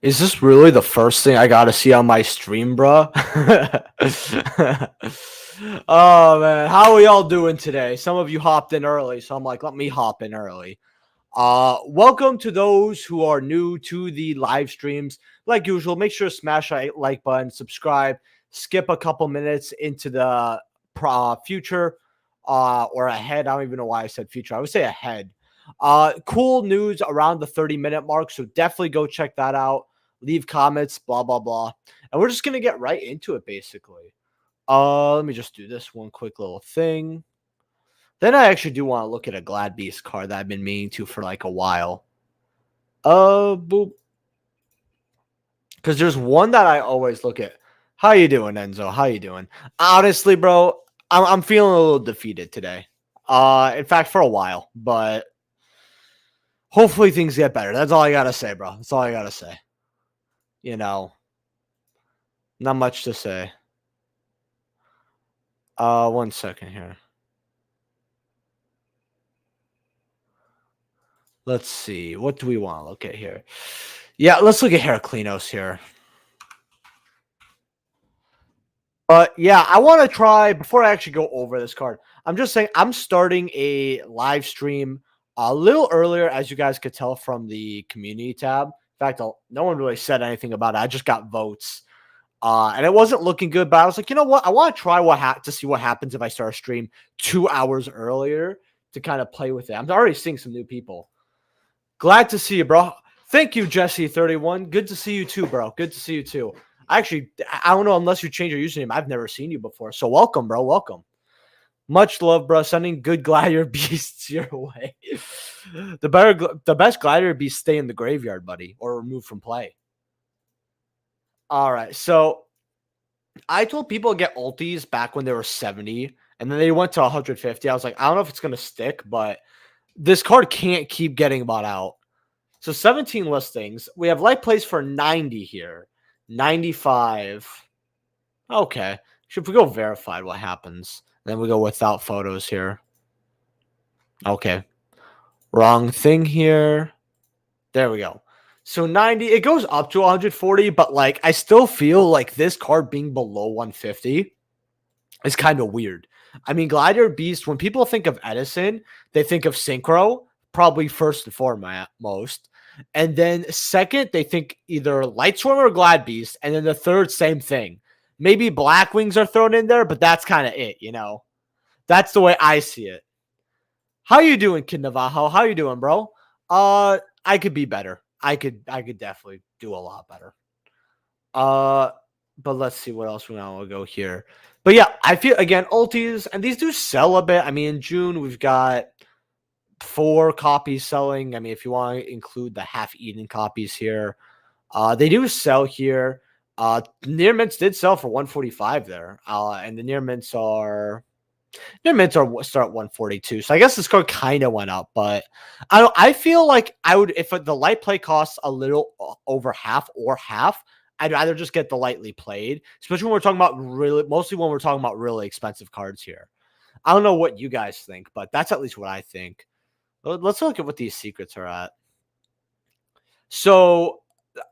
Is this really the first thing I gotta see on my stream, bruh? Oh man, how are we all doing today? Some of you hopped in early, so I'm like, let me hop in early. Welcome to those who are new to the live streams. Like usual, make sure to smash that like button, subscribe, skip a couple minutes into the future, or ahead. I don't even know why I said future. I would say ahead. Cool news around the 30-minute mark, so definitely go check that out. Leave comments, blah blah blah, and we're just gonna get right into it, basically. Let me just do this one quick little thing. Then I actually do want to look at a Glad Beast card that I've been meaning to for like a while. Boop. Because there's one that I always look at. How you doing, Enzo? How you doing? Honestly, bro, I'm feeling a little defeated today. In fact, for a while, but hopefully things get better. That's all I gotta say, bro. That's all I gotta say. You know, not much to say. 1 second here. Let's see. What do we want to look at here? Yeah, let's look at Heraclinos here. But yeah, I want to try before I actually go over this card. I'm just saying I'm starting a live stream a little earlier, as you guys could tell from the community tab. In fact, no one really said anything about it. I just got votes, and it wasn't looking good. But I was like, you know what? I want to try to see what happens if I start a stream 2 hours earlier to kind of play with it. I'm already seeing some new people. Glad to see you, bro. Thank you, Jesse31. Good to see you too, bro. Good to see you too. Actually, I don't know unless you change your username. I've never seen you before. So welcome, bro. Welcome. Much love, bro. Sending good Gladiator beasts your way. The best Gladiator beasts stay in the graveyard, buddy, or removed from play. All right. So I told people to get ultis back when they were 70, and then they went to 150. I was like, I don't know if it's gonna stick, but this card can't keep getting bought out. So 17 listings. We have light plays for 90 here. 95. Okay. Should we go verified what happens? Then we go without photos here. Okay. Wrong thing here. There we go. So 90, it goes up to 140, but like I still feel like this card being below 150 is kind of weird. I mean, Gladiator Beast, when people think of Edison, they think of Synchro, probably first and foremost. And then second, they think either Lightsworn or Glad Beast. And then the third, same thing. Maybe Black Wings are thrown in there, but that's kind of it, you know? That's the way I see it. How you doing, Kid Navajo? How you doing, bro? I could be better. I could definitely do a lot better. But let's see what else we want to go here. But yeah, I feel again ultis, and these do sell a bit. I mean, in June we've got 4 copies selling. I mean, if you want to include the half-eaten copies here, they do sell here. Near mints did sell for 145 there, and the near mints are start at 142. So I guess this card kind of went up, but I feel like I would if the light play costs a little over half or half. I'd rather just get the lightly played, especially when we're talking about mostly when we're talking about really expensive cards here. I don't know what you guys think, but that's at least what I think. Let's look at what these secrets are at. So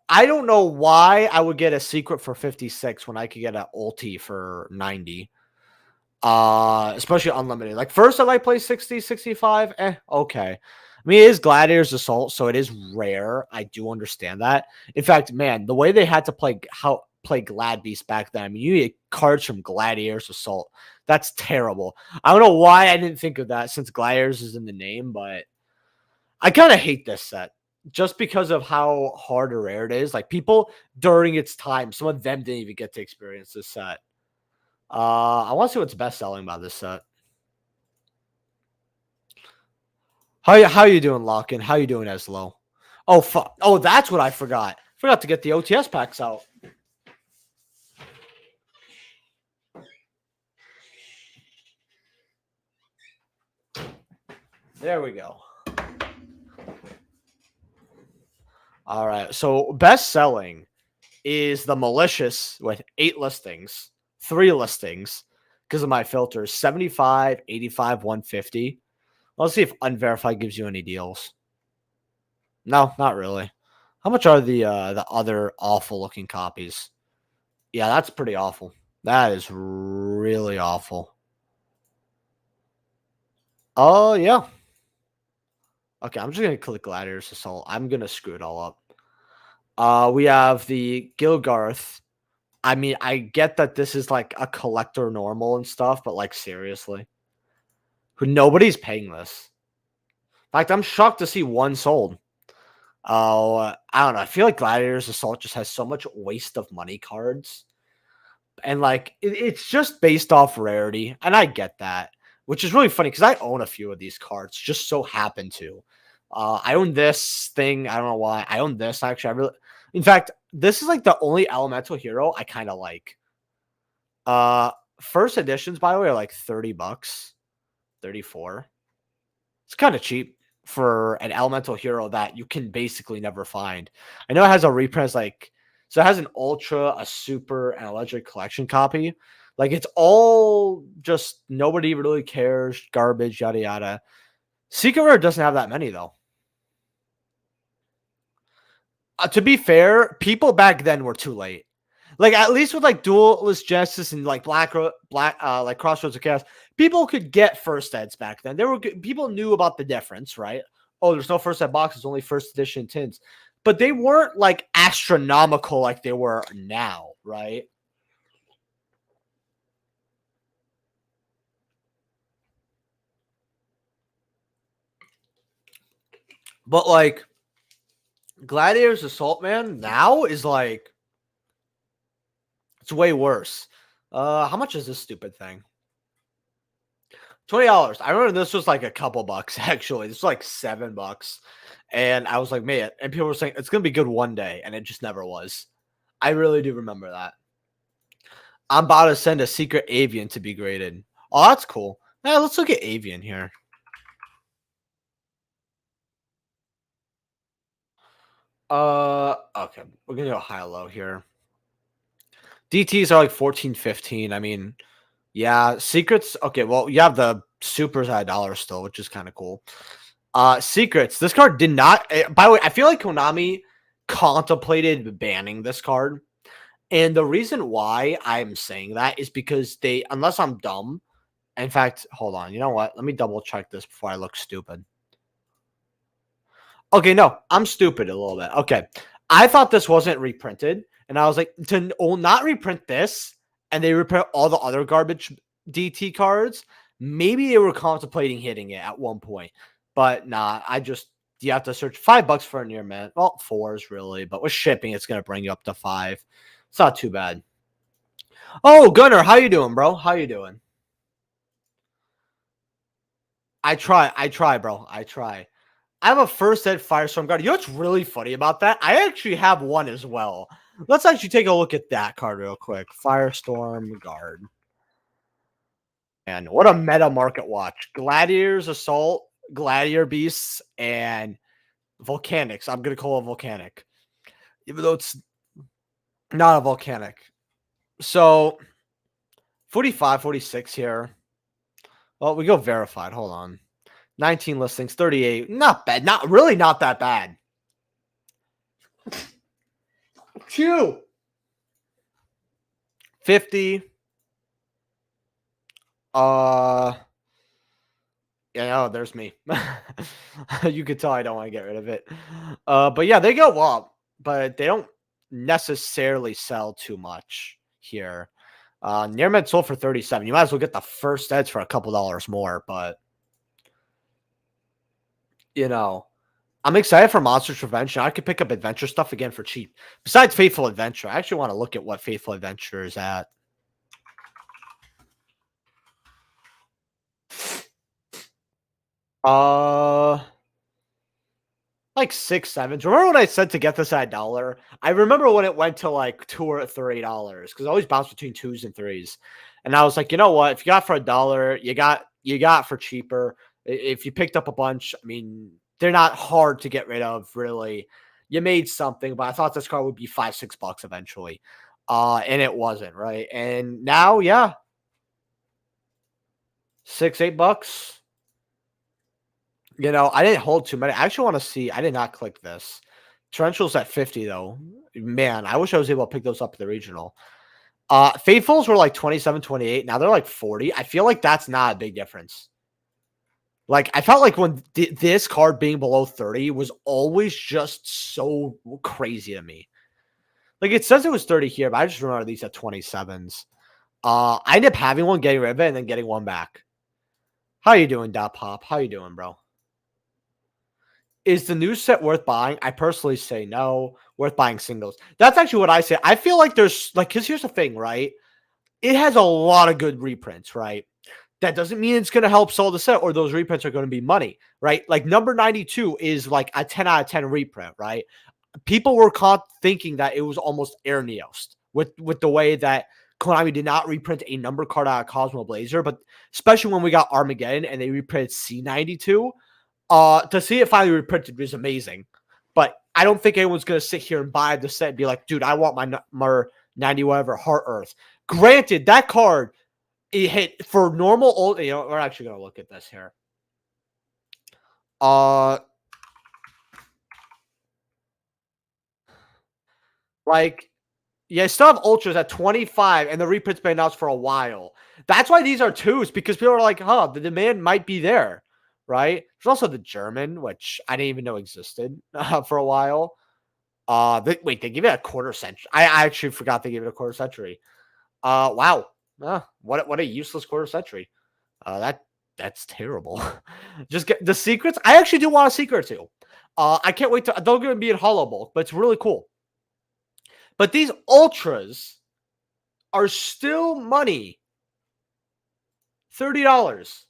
I don't know why I would get a secret for 56 when I could get an ulti for 90. Especially unlimited. Like first I like play 60, 65. Okay. I mean, it is Gladiator's Assault, so it is rare. I do understand that. In fact, man, the way they had to play Glad Beast back then, I mean, you need cards from Gladiator's Assault. That's terrible. I don't know why I didn't think of that since Gladiators is in the name, but I kind of hate this set just because of how hard or rare it is. Like people during its time, some of them didn't even get to experience this set. I want to see what's best selling about this set. How you doing, Lockin? How you doing, Eslo? Oh, fuck. Oh, that's what I forgot. Forgot to get the OTS packs out. There we go. All right. So best selling is the Malicious with 8 listings, 3 listings because of my filters, 75, 85, 150. Let's see if Unverified gives you any deals. No, not really. How much are the other awful looking copies? Yeah, that's pretty awful. That is really awful. Oh yeah. Okay, I'm just gonna click Gladiator's Assault. I'm gonna screw it all up. We have the Gilgarth. I mean, I get that this is like a collector normal and stuff, but like seriously, who nobody's paying this. In fact, I'm shocked to see one sold. Oh, I don't know. I feel like Gladiator's Assault just has so much waste of money cards, and like it's just based off rarity, and I get that, which is really funny because I own a few of these cards. Just so happen to. I own this thing. I don't know why. I own this actually. I really, in fact, this is like the only elemental hero I kind of like. Uh, First editions, by the way, are like $30, 34. It's kind of cheap for an elemental hero that you can basically never find. I know it has a reprint like so it has an ultra, a super, and a legendary collection copy. Like it's all just nobody really cares, garbage, yada yada. Secret Rare doesn't have that many though. To be fair, people back then were too late. Like at least with like Duelist Justice and like like Crossroads of Chaos, people could get first eds back then. There were people knew about the difference, right? Oh, there's no first ed boxes, only first edition tins, but they weren't like astronomical like they were now, right? But like Gladiator's Assault Man now is like it's way worse. How much is this stupid thing? $20. I remember this was like a couple bucks actually. This was like $7. And I was like, man, and people were saying it's gonna be good one day, and it just never was. I really do remember that. I'm about to send a secret avian to be graded. Oh, that's cool. Yeah, let's look at avian here. Okay, we're gonna go high low here. DTs are like 14, 15. I mean, yeah, secrets. Okay, well, you have the supers at $1 still, which is kind of cool. Secrets. This card did not. By the way, I feel like Konami contemplated banning this card, and the reason why I'm saying that is because they, unless I'm dumb. In fact, hold on. You know what? Let me double check this before I look stupid. Okay, no, I'm stupid a little bit. Okay, I thought this wasn't reprinted, and I was like, to not reprint this, and they reprint all the other garbage DT cards. Maybe they were contemplating hitting it at one point, but nah. I just you have to search $5 for a near mint. Well, fours really, but with shipping, it's gonna bring you up to 5. It's not too bad. Oh, Gunner, how you doing, bro? How you doing? I try, bro. I try. I have a first ed Firestorm Guard. You know what's really funny about that? I actually have one as well. Let's actually take a look at that card real quick. Firestorm Guard. And what a meta market watch. Gladiators, Assault, Gladiator Beasts, and Volcanics. I'm going to call it Volcanic, even though it's not a Volcanic. So 45, 46 here. Well, we go verified. Hold on. 19 listings, 38. Not bad. Not really not that bad. Phew. 50. Yeah, oh, there's me. You could tell I don't want to get rid of it. But yeah, they go up, but they don't necessarily sell too much here. Near Med sold for 37. You might as well get the first eds for a couple dollars more, but you know, I'm excited for Monsters Revenge. I could pick up adventure stuff again for cheap. Besides Faithful Adventure, I actually want to look at what Faithful Adventure is at. Uh Like 6, 7. Remember when I said to get this at $1? I remember when it went to like $2 or $3 because I always bounce between 2s and 3s. And I was like, you know what? If you got for $1, you got for cheaper. If you picked up a bunch, I mean, they're not hard to get rid of, really. You made something, but I thought this car would be $5, $6 eventually. And it wasn't, right? And now, yeah, 6, $8. I didn't hold too many. I actually want to see. I did not click this. Torrential's at 50 though. Man, I wish I was able to pick those up at the regional. Faithfuls were like 27, 28. Now they're like 40. I feel like that's not a big difference. Like, I felt like when this card being below 30 was always just so crazy to me. Like, it says it was 30 here, but I just remember these at 27s. I ended up having one, getting rid of it, and then getting one back. How you doing, Dot Pop? How you doing, bro? Is the new set worth buying? I personally say no. Worth buying singles. That's actually what I say. I feel like there's, like, because here's the thing, right? It has a lot of good reprints, right? That doesn't mean it's going to help sell the set or those reprints are going to be money, right? Like number 92 is like a 10 out of 10 reprint, right? People were caught thinking that it was almost Ernios with the way that Konami did not reprint a number card out of Cosmo Blazer, but especially when we got Armageddon and they reprinted C92, to see it finally reprinted was amazing. But I don't think anyone's going to sit here and buy the set and be like, dude, I want my number 90 whatever Heart Earth. Granted, that card it hit for normal old. You know, we're actually gonna look at this here. Like, yeah, still have ultras at 25, and the reprint's been announced for a while. That's why these are twos, because people are like, huh, the demand might be there, right? There's also the German, which I didn't even know existed for a while. Wait, they give it a quarter century. I actually forgot they gave it a quarter century. Wow. What a useless quarter century. That's terrible. Just get the secrets. I actually do want a secret too. I can't wait to. They're going to be in hollow bulk, but it's really cool. But these ultras are still money. $30.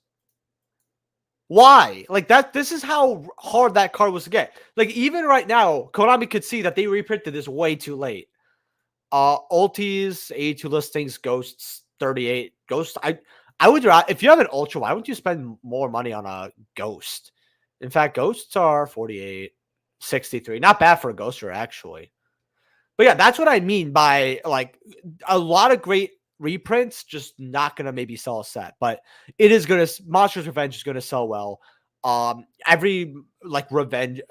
Why? Like that. This is how hard that card was to get. Like even right now, Konami could see that they reprinted this way too late. Ultis, 82 listings, Ghosts, 38. Ghost, I would if you have an Ultra, why wouldn't you spend more money on a Ghost? In fact, Ghosts are 48, 63. Not bad for a Ghoster, actually. But yeah, that's what I mean by like a lot of great reprints, just not gonna maybe sell a set, but it is gonna Monsters Revenge is gonna sell well. Every like revenge,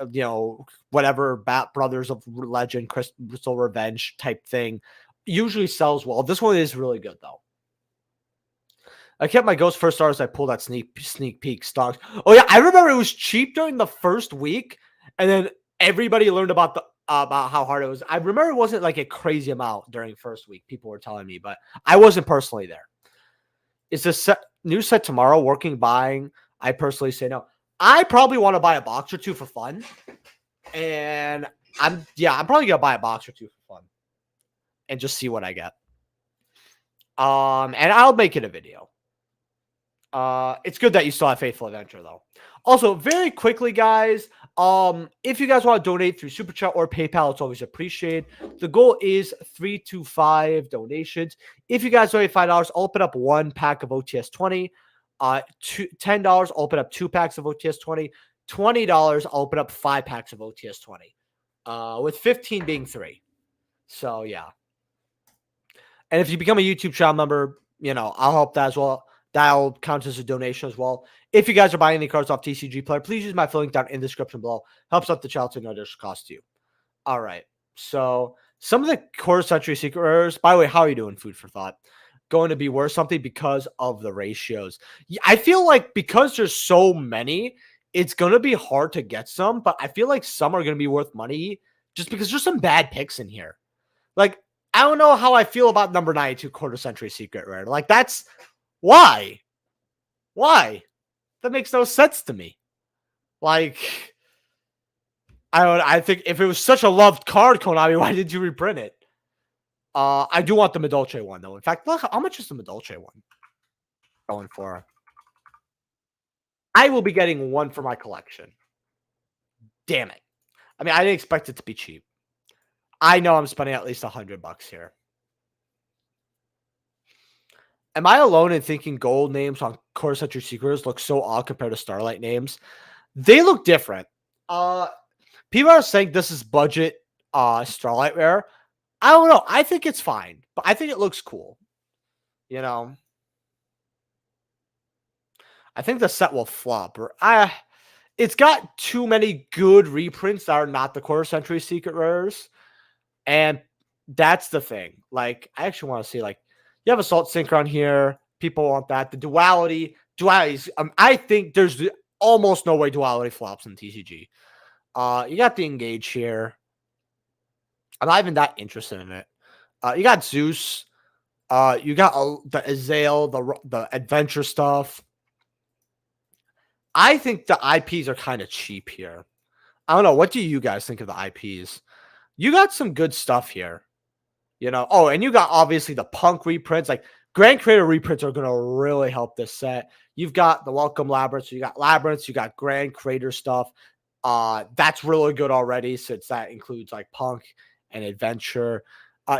whatever Brothers of Legend, Crystal Revenge type thing usually sells well. This one is really good though. I kept my Ghost first stars. I pulled that sneak peek stocks. Oh yeah, I remember it was cheap during the first week, and then everybody learned about how hard it was. I remember it wasn't like a crazy amount during first week. People were telling me, but I wasn't personally there. Is this new set tomorrow working buying? I personally say no. I probably want to buy a box or two for fun, and I'm probably gonna buy a box or two for fun, and just see what I get. And I'll make it a video. It's good that you still have Faithful Adventure though. Also, very quickly, guys, if you guys want to donate through Super Chat or PayPal, it's always appreciated. The goal is 3 to 5 donations. If you guys donate $5, I'll open up 1 pack of OTS 20. $10, I'll open up 2 packs of OTS 20. $20, I'll open up 5 packs of OTS 20. With 15 being 3. So yeah. And if you become a YouTube channel member, I'll help that as well. That'll count as a donation as well. If you guys are buying any cards off TCG Player, please use my link down in the description below. Helps out the channel to no additional cost to you. All right. So some of the quarter century secret rares, by the way, how are you doing, Food for Thought? Going to be worth something because of the ratios. I feel like because there's so many, it's going to be hard to get some, but I feel like some are going to be worth money just because there's some bad picks in here. Like, I don't know how I feel about number 92 quarter century secret rare. Like, that's why? Why? That makes no sense to me. Like, I think if it was such a loved card, Konami, why did you reprint it? I do want the Medolce one though. In fact, look, how much is the Medolce one going for? I will be getting one for my collection. Damn it. I mean, I didn't expect it to be cheap. I know I'm spending at least $100 here. Am I alone in thinking gold names on Quarter Century Secrets look so odd compared to Starlight names? They look different. People are saying this is budget Starlight Rare. I don't know. I think it's fine, but I think it looks cool. I think the set will flop. it's got too many good reprints that are not the quarter century secret rares. And that's the thing. Like, I actually want to see, like, you have Assault Synchron here. People want that. The dualities. I think there's almost no way duality flops in TCG. You got the Engage here. I'm not even that interested in it. You got Zeus. You got the Azael, the adventure stuff. I think the IPs are kind of cheap here. I don't know. What do you guys think of the IPs? You got some good stuff here. You know, oh, and you got obviously the Punk reprints. Like, Grand Creator reprints are going to really help this set. You've got the Welcome Labyrinths. You got Labyrinths. You got Grand Creator stuff. That's really good already, since that includes like Punk and Adventure.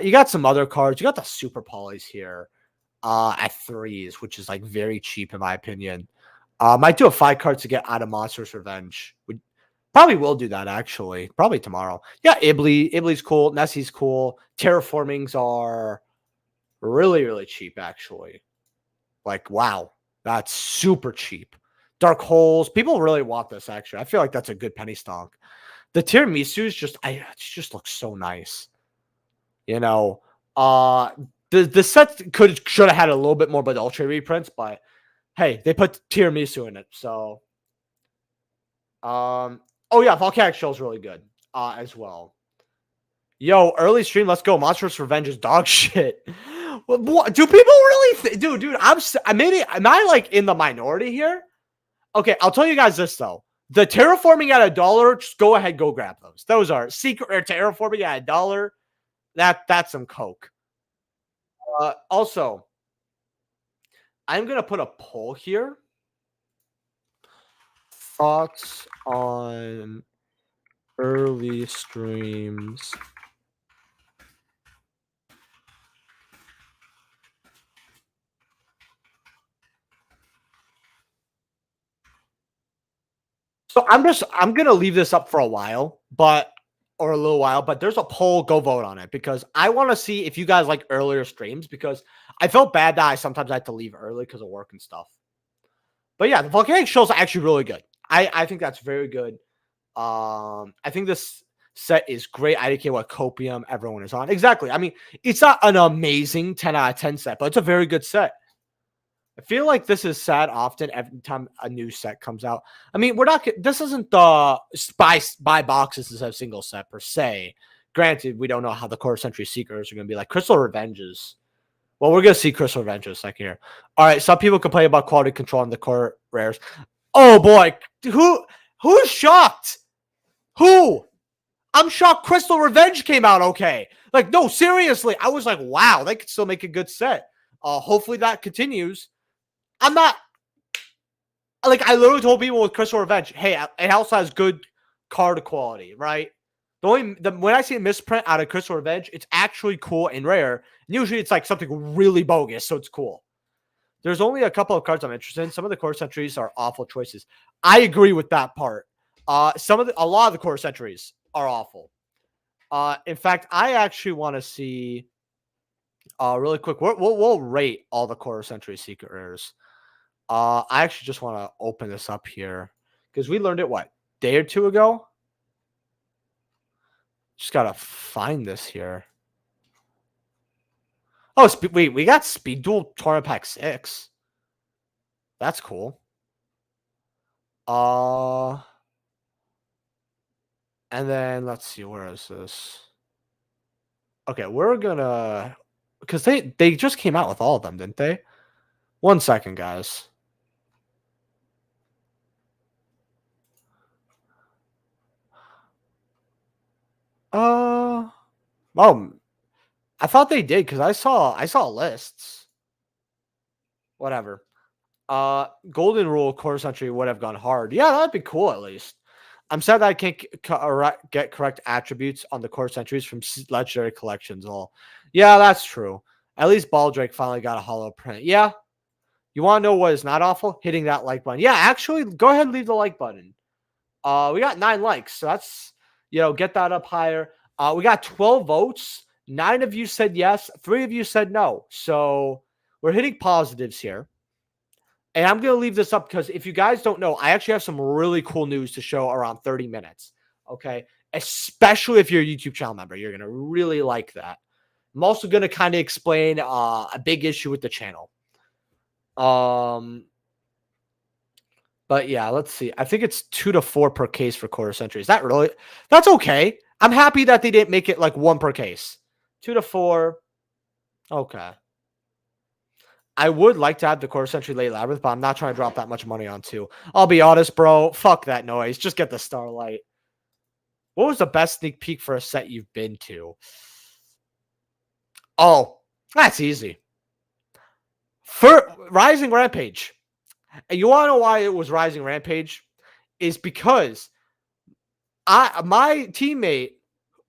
You got some other cards. You got the Super Polys here at threes, which is like very cheap in my opinion. Might do a 5 cards to get out of Monstrous Revenge. Probably will do that, actually. Probably tomorrow. Yeah, Ibly. Ibly's cool. Nessie's cool. Terraformings are really, really cheap, actually. Like, wow. That's super cheap. Dark Holes. People really want this, actually. I feel like that's a good penny stock. The Tiramisu's it just looks so nice. You know, the set should have had a little bit more Ultra reprints, but hey, they put Tiramisu in it, so oh yeah, Volcanic Shell is really good as well. Yo, early stream, let's go. Monstrous Revenge is dog shit. What, do people really dude, am I like in the minority here? Okay, I'll tell you guys this though. The terraforming at $1, just go ahead, go grab those. Those are secret or terraforming at $1. That's some coke. Also, I'm gonna put a poll here. Thoughts on early streams. So I'm gonna leave this up for a while, or a little while, but there's a poll. Go vote on it because I want to see if you guys like earlier streams, because I felt bad that I sometimes had to leave early because of work and stuff. But yeah, the Volcanic Shell is actually really good. I think that's very good. I think this set is great. IDK what Copium everyone is on. Exactly. I mean, it's not an amazing 10 out of 10 set, but it's a very good set. I feel like this is sad often every time a new set comes out. I mean, this isn't the buy boxes as a single set per se. Granted, we don't know how the quarter century seekers are going to be like. Crystal Revenges. Well, we're going to see Crystal Revenges second here. All right, some people complain about quality control on the core rares. Oh boy, who's shocked? Who? I'm shocked Crystal Revenge came out okay. Like, no, seriously. I was like, wow, they could still make a good set. Hopefully that continues. I'm not like, I literally told people with Crystal Revenge, hey, it also has good card quality, right? When I see a misprint out of Crystal Revenge, it's actually cool and rare. And usually it's like something really bogus, so it's cool. There's only a couple of cards I'm interested in. Some of the core centuries are awful choices. I agree with that part. A lot of the core centuries are awful. In fact, I actually want to see really quick. We'll rate all the core century secret rares. I actually just want to open this up here because we learned it day or two ago. Just gotta find this here. Oh, wait, we got Speed Duel Tournament Pack 6. That's cool. And then let's see, where is this? Okay, we're gonna, because they just came out with all of them, didn't they? 1 second, guys. Oh, I thought they did because I saw lists. Whatever. Golden Rule Core Century would have gone hard. Yeah, that'd be cool at least. I'm sad that I can't get correct attributes on the core centuries from legendary collections. All, yeah, that's true. At least Baldrake finally got a hollow print. Yeah, you want to know what is not awful? Hitting that like button. Yeah, actually, go ahead and leave the like button. We got 9 likes, so that's, get that up higher. We got 12 votes. 9 of you said yes. 3 of you said no. So we're hitting positives here. And I'm going to leave this up because if you guys don't know, I actually have some really cool news to show around 30 minutes. Okay. Especially if you're a YouTube channel member, you're going to really like that. I'm also going to kind of explain a big issue with the channel. But yeah, let's see. I think it's 2 to 4 per case for quarter century. Is that really? That's okay. I'm happy that they didn't make it like 1 per case. 2 to 4. Okay. I would like to have the quarter century late labyrinth, but I'm not trying to drop that much money on 2. I'll be honest, bro. Fuck that noise. Just get the Starlight. What was the best sneak peek for a set you've been to? Oh, that's easy. For Rising Rampage. And you want to know why it was Rising Rampage? Is because my teammate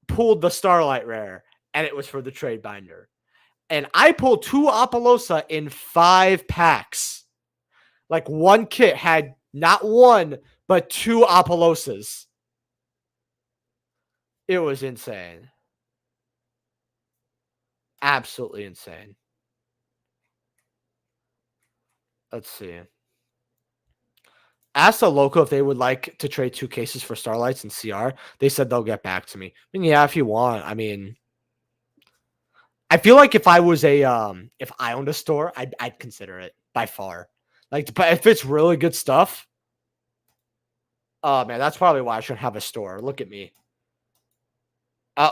pulled the Starlight Rare, and it was for the trade binder. And I pulled 2 Apollosa in 5 packs. Like one kit had not 1, but 2 Apollosas. It was insane. Absolutely insane. Let's see. Asked the local if they would like to trade 2 cases for Starlights and CR. They said they'll get back to me. I mean, yeah, if you want. I mean, I feel like if I was if I owned a store, I'd consider it by far. Like, but if it's really good stuff, oh man, that's probably why I shouldn't have a store. Look at me.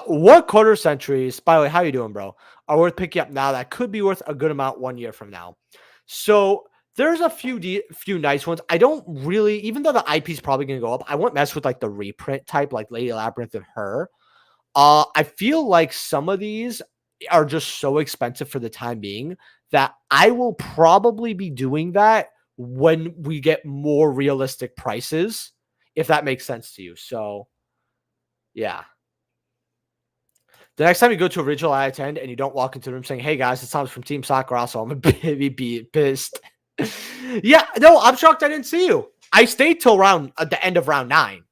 What quarter centuries, by the way, how you doing, bro, are worth picking up now that could be worth a good amount 1 year from now? So there's a few nice ones. I don't really, even though the IP is probably going to go up, I won't mess with like the reprint type, like Lady Labyrinth and her. I feel like some of these are just so expensive for the time being that I will probably be doing that when we get more realistic prices, if that makes sense to you. So, yeah. The next time you go to a regional I attend and you don't walk into the room saying, "Hey guys, it's Thomas from Team Sakurasou," I'm gonna be pissed. Yeah, no, I'm shocked I didn't see you. I stayed till at the end of round 9.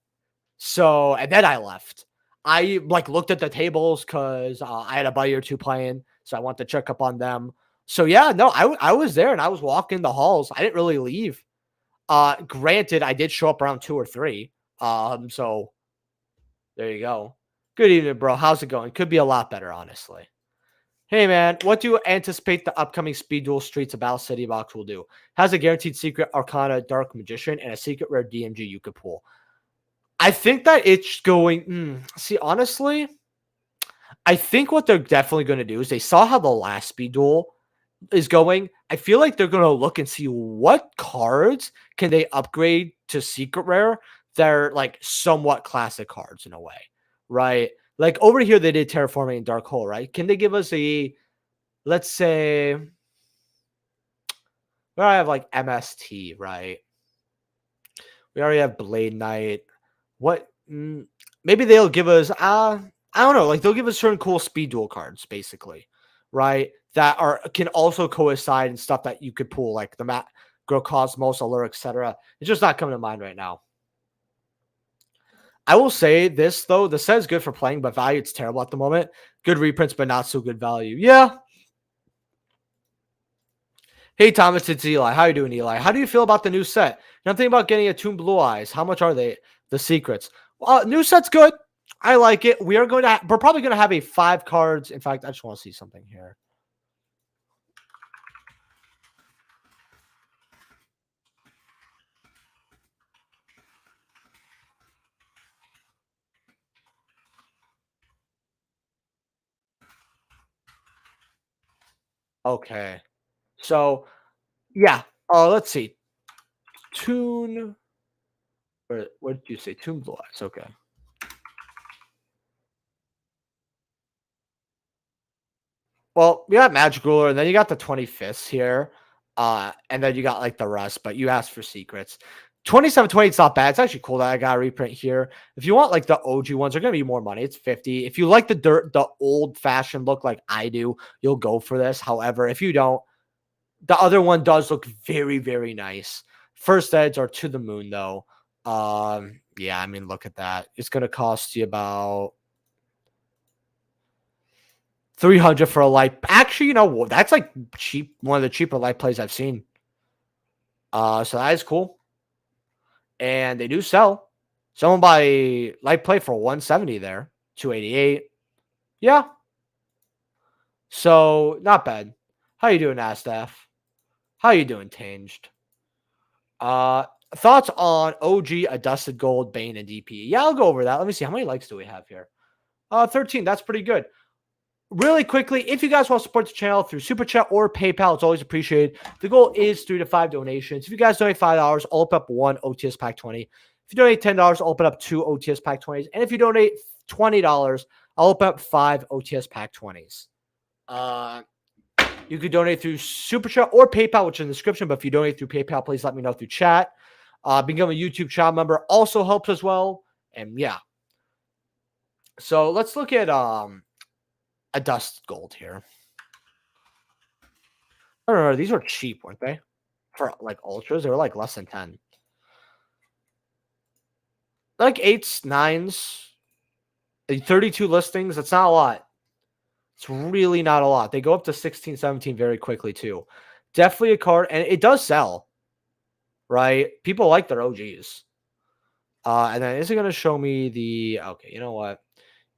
So, and then I left. I like looked at the tables because I had a buddy or 2 playing, so I wanted to check up on them. So yeah, no, I was there and I was walking the halls. I didn't really leave. Granted, I did show up around 2 or 3. So there you go. Good evening, bro. How's it going? Could be a lot better, honestly. Hey man, what do you anticipate the upcoming Speed Duel Streets of Battle City box will do? Has a guaranteed secret Arcana Dark Magician and a secret rare DMG you could pull. I think that it's going. See, honestly, I think what they're definitely going to do is they saw how the last Speed Duel is going. I feel like they're going to look and see what cards can they upgrade to secret rare. They're like somewhat classic cards in a way, right? Like over here, they did Terraforming and Dark Hole, right? Can they give us let's say, we already have like MST, right? We already have Blade Knight. What? Maybe they'll give us, I don't know. Like they'll give us certain cool Speed Duel cards, basically, right? That can also coincide and stuff that you could pull, like the Macro Cosmos, Allure, etc. It's just not coming to mind right now. I will say this though, the set is good for playing, but value it's terrible at the moment. Good reprints, but not so good value. Yeah. Hey Thomas, it's Eli. How you doing, Eli? How do you feel about the new set? I'm thinking about getting a Tomb Blue Eyes. How much are they? The secrets. New set's good. I like it. We're probably gonna have a 5 cards. In fact, I just want to see something here. Okay. So yeah. Let's see. Tune. What did you say? Tomb Blue Eyes. Okay. Well, we got Magic Ruler, and then you got the 25th here. And then you got like the rest, but you asked for secrets. 2720 it's not bad. It's actually cool that I got a reprint here. If you want like the OG ones, they're gonna be more money. It's 50. If you like the old fashioned look like I do, you'll go for this. However, if you don't, the other one does look very, very nice. First Eds are to the moon though. Yeah, I mean, look at that. It's gonna cost you about 300 for a light. Actually, you know, that's like cheap. One of the cheaper light plays I've seen. So that is cool. And they do sell. Someone buy light play for 170 there, 288. Yeah. So not bad. How you doing, Astaff? How you doing, Tanged? Uh Thoughts on OG, a dusted gold, Bane, and DP? Yeah, I'll go over that. Let me see. How many likes do we have here? 13. That's pretty good. Really quickly, if you guys want to support the channel through Super Chat or PayPal, it's always appreciated. The goal is 3 to 5 donations. If you guys donate $5, I'll open up one OTS Pack 20. If you donate $10, I'll open up 2 OTS Pack 20s. And if you donate $20, I'll open up 5 OTS Pack 20s. You could donate through Super Chat or PayPal, which is in the description. But if you donate through PayPal, please let me know through chat. Become a YouTube channel member also helps as well. And yeah. So let's look at a dust gold here. I don't know. These were cheap, weren't they? For like ultras, they were like less than 10. Like 8s, 9s, 32 listings. That's not a lot. It's really not a lot. They go up to 16, 17 very quickly too. Definitely a card, and it does sell, right? People like their OGs. And then is it going to show me the... Okay, you know what?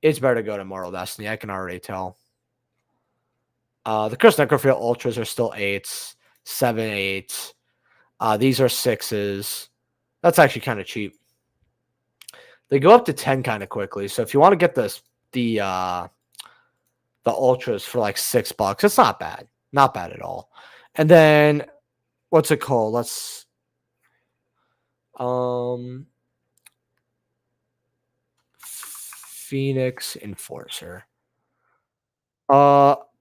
It's better to go to Mortal Destiny. I can already tell. The Chris Necrofield Ultras are still 8s, 7, 8s. These are 6s. That's actually kind of cheap. They go up to 10 kind of quickly. So if you want to get the ultras for like $6, it's not bad. Not bad at all. And then what's it called? Let's Phoenix Enforcer.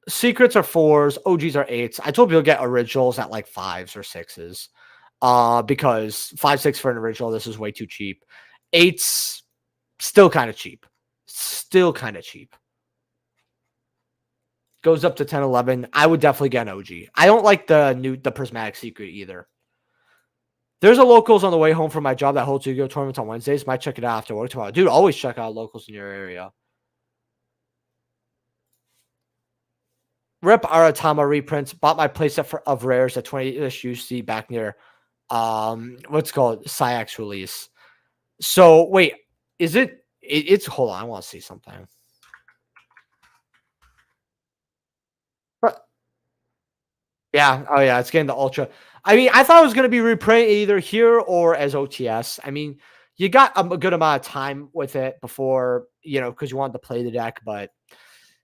Secrets are 4s, OGs are 8s. I told you you'll get originals at like 5s or 6s. Because 5, 6 for an original, this is way too cheap. 8s, still kind of cheap. Still kind of cheap. Goes up to 10, 11. I would definitely get an OG. I don't like the Prismatic Secret either. There's a locals on the way home from my job that holds Yu-Gi-Oh! Tournaments on Wednesdays. Might check it out after work tomorrow. Dude, always check out locals in your area. Rip Aratama reprints. Bought my playset of rares at 20-ish UC back near what's called Syax release. So wait, is it's hold on, I want to see something. Yeah, oh yeah, it's getting the ultra. I mean, I thought it was going to be reprinted either here or as OTS. I mean, you got a good amount of time with it before, because you wanted to play the deck, but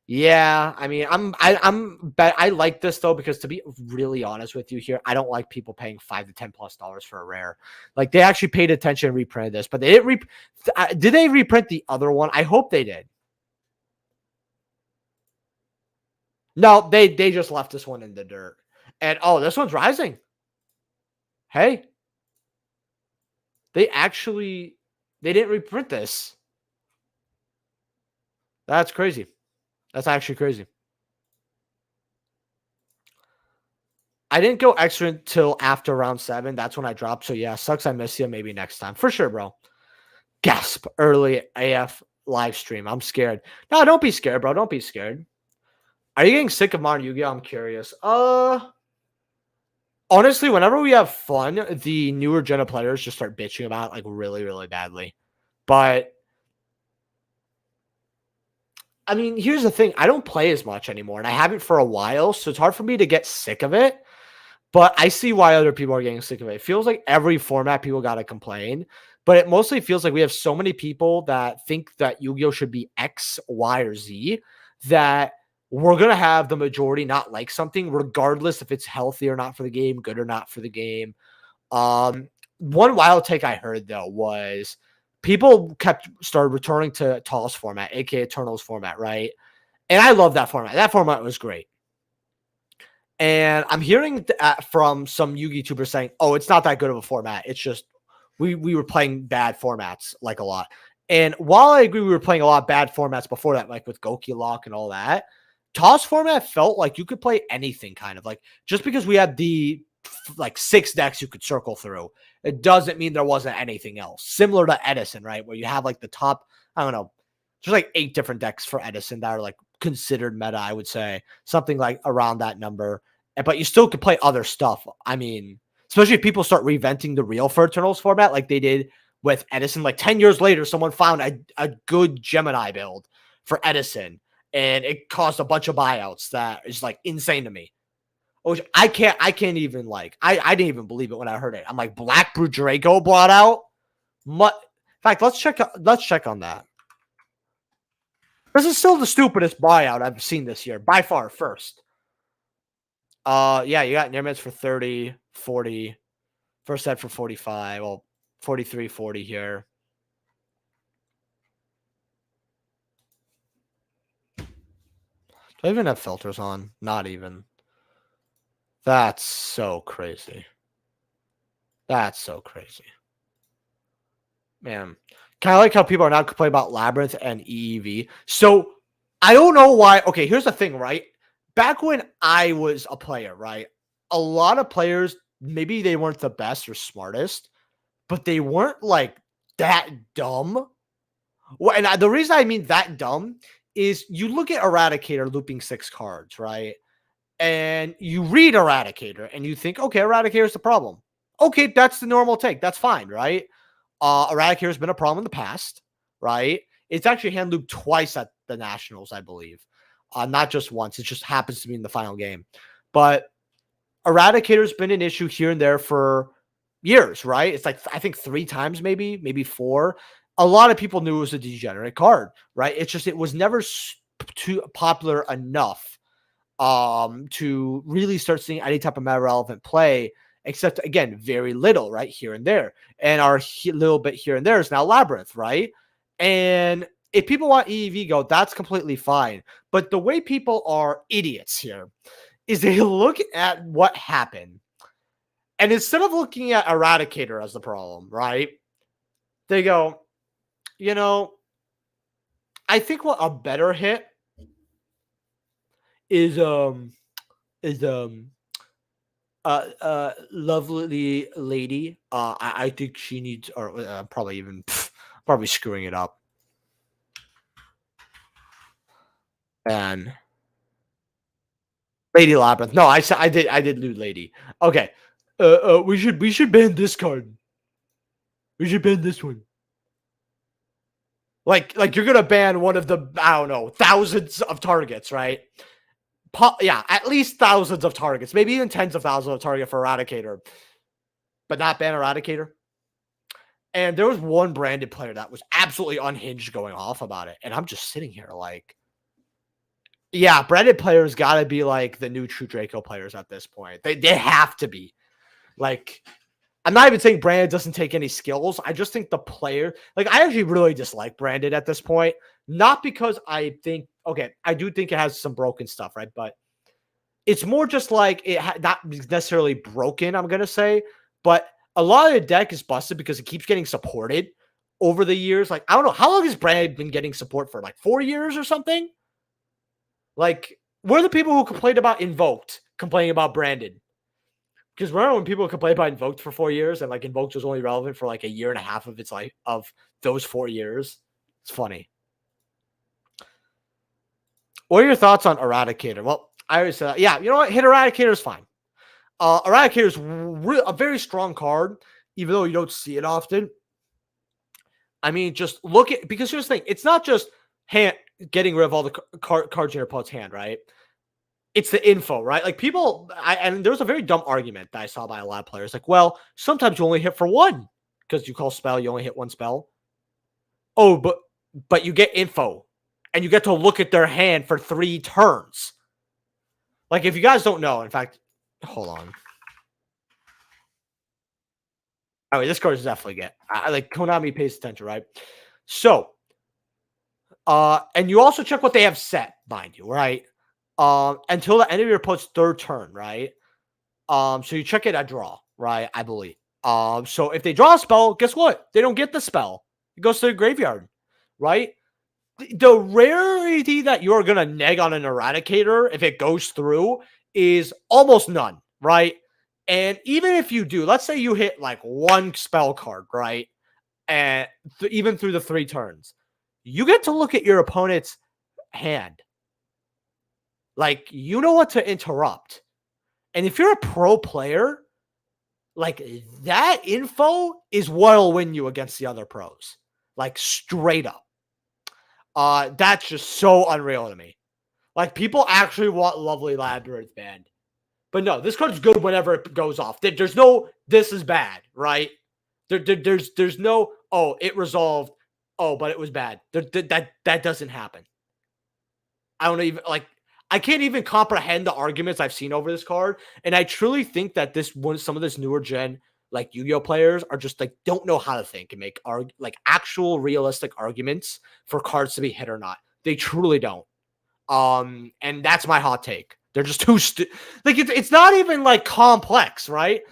yeah, I mean, I like this though, because to be really honest with you here, I don't like people paying $5 to $10+ for a rare. Like, they actually paid attention and reprinted this, but they didn't did they reprint the other one? I hope they did. No, they just left this one in the dirt. And oh, this one's rising. Hey. They didn't reprint this. That's crazy. That's actually crazy. I didn't go extra until after round 7. That's when I dropped. So yeah, sucks I miss you. Maybe next time. For sure, bro. Gasp. Early AF live stream. I'm scared. No, don't be scared, bro. Don't be scared. Are you getting sick of Modern Yu-Gi-Oh? I'm curious. Honestly, whenever we have fun, the newer gen of players just start bitching about it, like, really, really badly. But I mean, here's the thing. I don't play as much anymore, and I haven't for a while, so it's hard for me to get sick of it. But I see why other people are getting sick of it. It feels like every format people got to complain, but it mostly feels like we have so many people that think that Yu-Gi-Oh! Should be X, Y, or Z that we're going to have the majority not like something, regardless if it's healthy or not for the game, good or not for the game. One wild take I heard, though, was people started returning to Tallest format, aka Eternals format, right? And I love that format. That format was great. And I'm hearing from some Yu-Gi YouTubers saying, "Oh, it's not that good of a format. It's just we were playing bad formats like a lot." And while I agree we were playing a lot of bad formats before that, like with Goki Lock and all that, Toss format felt like you could play anything, kind of like, just because we had the like 6 decks you could circle through, it doesn't mean there wasn't anything else. Similar to Edison, right? Where you have like the top, I don't know, there's like 8 different decks for Edison that are like considered meta, I would say. Something like around that number. But you still could play other stuff. I mean, Especially if people start reinventing the real for Eternals format like they did with Edison. Like 10 years later, someone found a good Gemini build for Edison, and it caused a bunch of buyouts that is like insane to me. Which I can't even like, I didn't even believe it when I heard it. I'm like, Black Brute Draco brought out. In fact, let's check on that. This is still the stupidest buyout I've seen this year, by far. First. Yeah, you got Nearmits for 30, 40. First set for 45. Well, 43, 40 here. Do I even have filters on? Not even. That's so crazy. That's so crazy. Man. Kind of like how people are now complaining about Labyrinth and EEV. So I don't know why. Okay, here's the thing, right? Back when I was a player, right? A lot of players, maybe they weren't the best or smartest, but they weren't like that dumb. Well, and the reason I mean that dumb is you look at Eradicator looping 6 cards, right? And you read Eradicator and you think, okay, Eradicator is the problem. Okay, that's the normal take. That's fine, right? Eradicator has been a problem in the past, right? It's actually hand looped twice at the Nationals, I believe. Not just once. It just happens to be in the final game. But Eradicator's been an issue here and there for years, right? It's like, I think 3 times, maybe 4. A lot of people knew it was a degenerate card, right? It's just, it was never too popular enough to really start seeing any type of meta relevant play, except again, very little, right? Here and there. And our little bit here and there is now Labyrinth, right? And if people want EEV go, that's completely fine. But the way people are idiots here is they look at what happened. And instead of looking at Eradicator as the problem, right? They go, you know, I think what a better hit is lovely lady. I think she needs, or probably even probably screwing it up. And Lady Labyrinth. No, I did loot lady. Okay. We should ban this card. We should ban this one. Like you're gonna ban one of the, I don't know, thousands of targets, right? Yeah, at least thousands of targets, maybe even tens of thousands of target for Eradicator, but not ban Eradicator. And there was one branded player that was absolutely unhinged going off about it, and I'm just sitting here like, yeah, branded players got to be like the new True Draco players at this point. They have to be. Like, I'm not even saying Branded doesn't take any skills. I just think the player, like, I actually really dislike Branded at this point. Not because I think, okay, I do think it has some broken stuff, right? But it's more just like not necessarily broken, I'm going to say. But a lot of the deck is busted because it keeps getting supported over the years. Like, I don't know. How long has Branded been getting support for? Like 4 years or something? Like, we're the people who complained about Invoked complaining about Branded. Because remember when people complained about Invoked for 4 years and like Invoked was only relevant for like a year and a half of its life, of those 4 years? It's funny. What are your thoughts on Eradicator? Well, I always said, yeah, you know what? Hit Eradicator is fine. Eradicator is a very strong card, even though you don't see it often. I mean, just look at, because here's the thing. It's not just getting rid of all the cards in your opponent's hand, right? It's the info, right? Like people, and there was a very dumb argument that I saw by a lot of players. Like, well, sometimes you only hit for 1 because you call spell, you only hit 1 spell. Oh, but you get info, and you get to look at their hand for 3 turns. Like, if you guys don't know, in fact, hold on. Oh, this card is definitely get. Like Konami pays attention, right? So, and you also check what they have set, mind you, right? Until the end of your opponent's 3rd turn, right? So you check it at draw, right? I believe. So if they draw a spell, guess what? They don't get the spell. It goes to the graveyard, right? The rarity that you're gonna neg on an Eradicator if it goes through is almost none, right? And even if you do, let's say you hit like 1 spell card, right? And even through the 3 turns, you get to look at your opponent's hand. Like, you know what to interrupt. And if you're a pro player, Like that info is what'll win you against the other pros. Like straight up. That's just so unreal to me. Like people actually want Lovely Labyrinth banned. But no, this card's good whenever it goes off. There's no this is bad, right? There's no oh it resolved. Oh, but it was bad. That doesn't happen. I don't even like. I can't even comprehend the arguments I've seen over this card, and I truly think that this one, some of this newer gen like Yu-Gi-Oh players are just like don't know how to think and make like actual realistic arguments for cards to be hit or not. They truly don't. And that's my hot take. They're just too like it's not even like complex, right?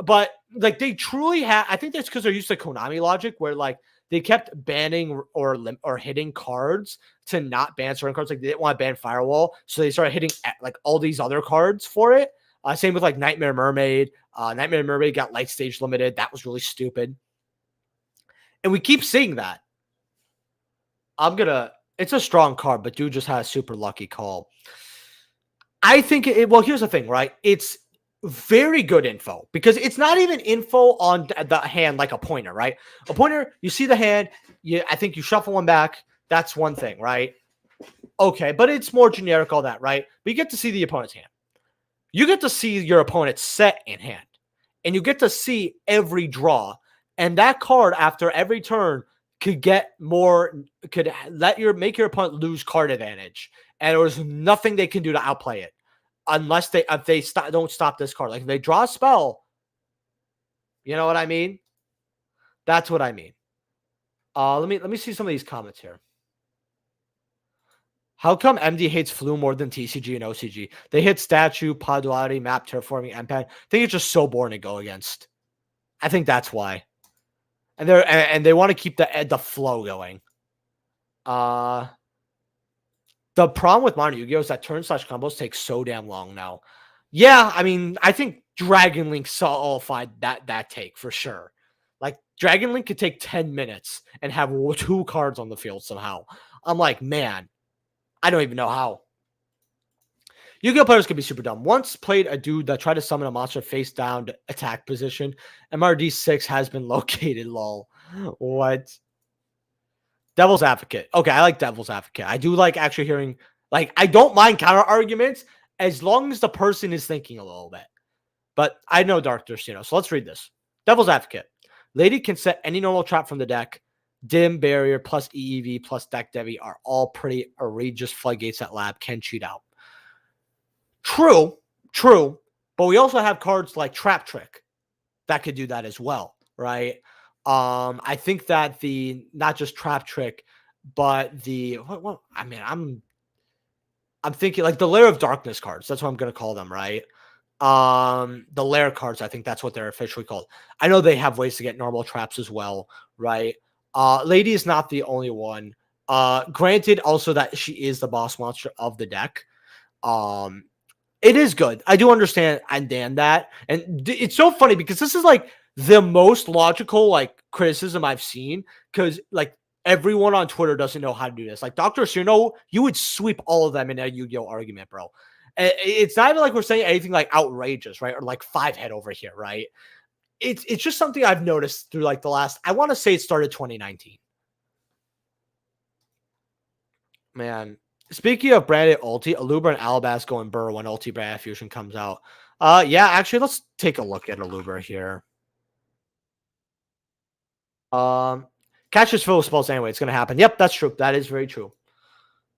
But like they truly have. I think that's because they're used to Konami logic, where like they kept banning or hitting cards to not ban certain cards. Like they didn't want to ban Firewall, so they started hitting like all these other cards for it. Same with like Nightmare Mermaid. Nightmare Mermaid got light stage limited. That was really stupid, and we keep seeing that. I'm gonna. It's a strong card, but dude just had a super lucky call. I think it. Well, here's the thing, right? It's very good info because it's not even info on the hand like a pointer, right? A pointer, you see the hand, I think you shuffle one back. That's one thing, right? Okay, but it's more generic, all that, right? But you get to see the opponent's hand. You get to see your opponent's set in hand, and you get to see every draw. And that card, after every turn, could get more, could make your opponent lose card advantage, and there was nothing they can do to outplay it unless if they don't stop this card. Like if they draw a spell, you know what I mean? That's what I mean. Let me see some of these comments here. How come MD hates Flu more than TCG and OCG? They hit statue, pod duality, map, terraforming, MPAN. I think it's just so boring to go against. I think that's why. And they want to keep the flow going. The problem with modern Yu-Gi-Oh! Is that turn/combos take so damn long now. Yeah, I mean, I think Dragon Link solidified that take for sure. Like Dragon Link could take 10 minutes and have 2 cards on the field somehow. I'm like, man, I don't even know how. Yu-Gi-Oh! Players can be super dumb. Once played a dude that tried to summon a monster face down attack position. MRD6 has been located, lol. What? Devil's advocate. Okay, I like devil's advocate. I do like actually hearing, like, I don't mind counter arguments as long as the person is thinking a little bit. But I know Dark Destino, so let's read this. Devil's advocate. Lady can set any normal trap from the deck. Dim, barrier, plus EEV, plus deck Devi are all pretty egregious floodgates that lab can cheat out. True, true. But we also have cards like Trap Trick that could do that as well, right? I think that the not just Trap Trick, but the what I mean, I'm thinking like the Lair of Darkness cards. That's what I'm gonna call them, right? The Lair cards, I think that's what they're officially called. I know they have ways to get normal traps as well, right? Lady is not the only one. Granted, also that she is the boss monster of the deck. Um, it is good. I do understand that. And it's so funny because this is like the most logical like criticism I've seen because like everyone on Twitter doesn't know how to do this. Like Dr. Suno, you would sweep all of them in a Yu-Gi-Oh argument, bro. It's not even like we're saying anything like outrageous, right? Or like 5-head over here, right? It's just something I've noticed through like the last, I want to say it started 2019. Man, speaking of branded ulti, Aluber and Alabas going burr when ulti branded fusion comes out. Yeah, actually, let's take a look at Aluber here. Catch is full of spells anyway. It's gonna happen. Yep, that's true. That is very true.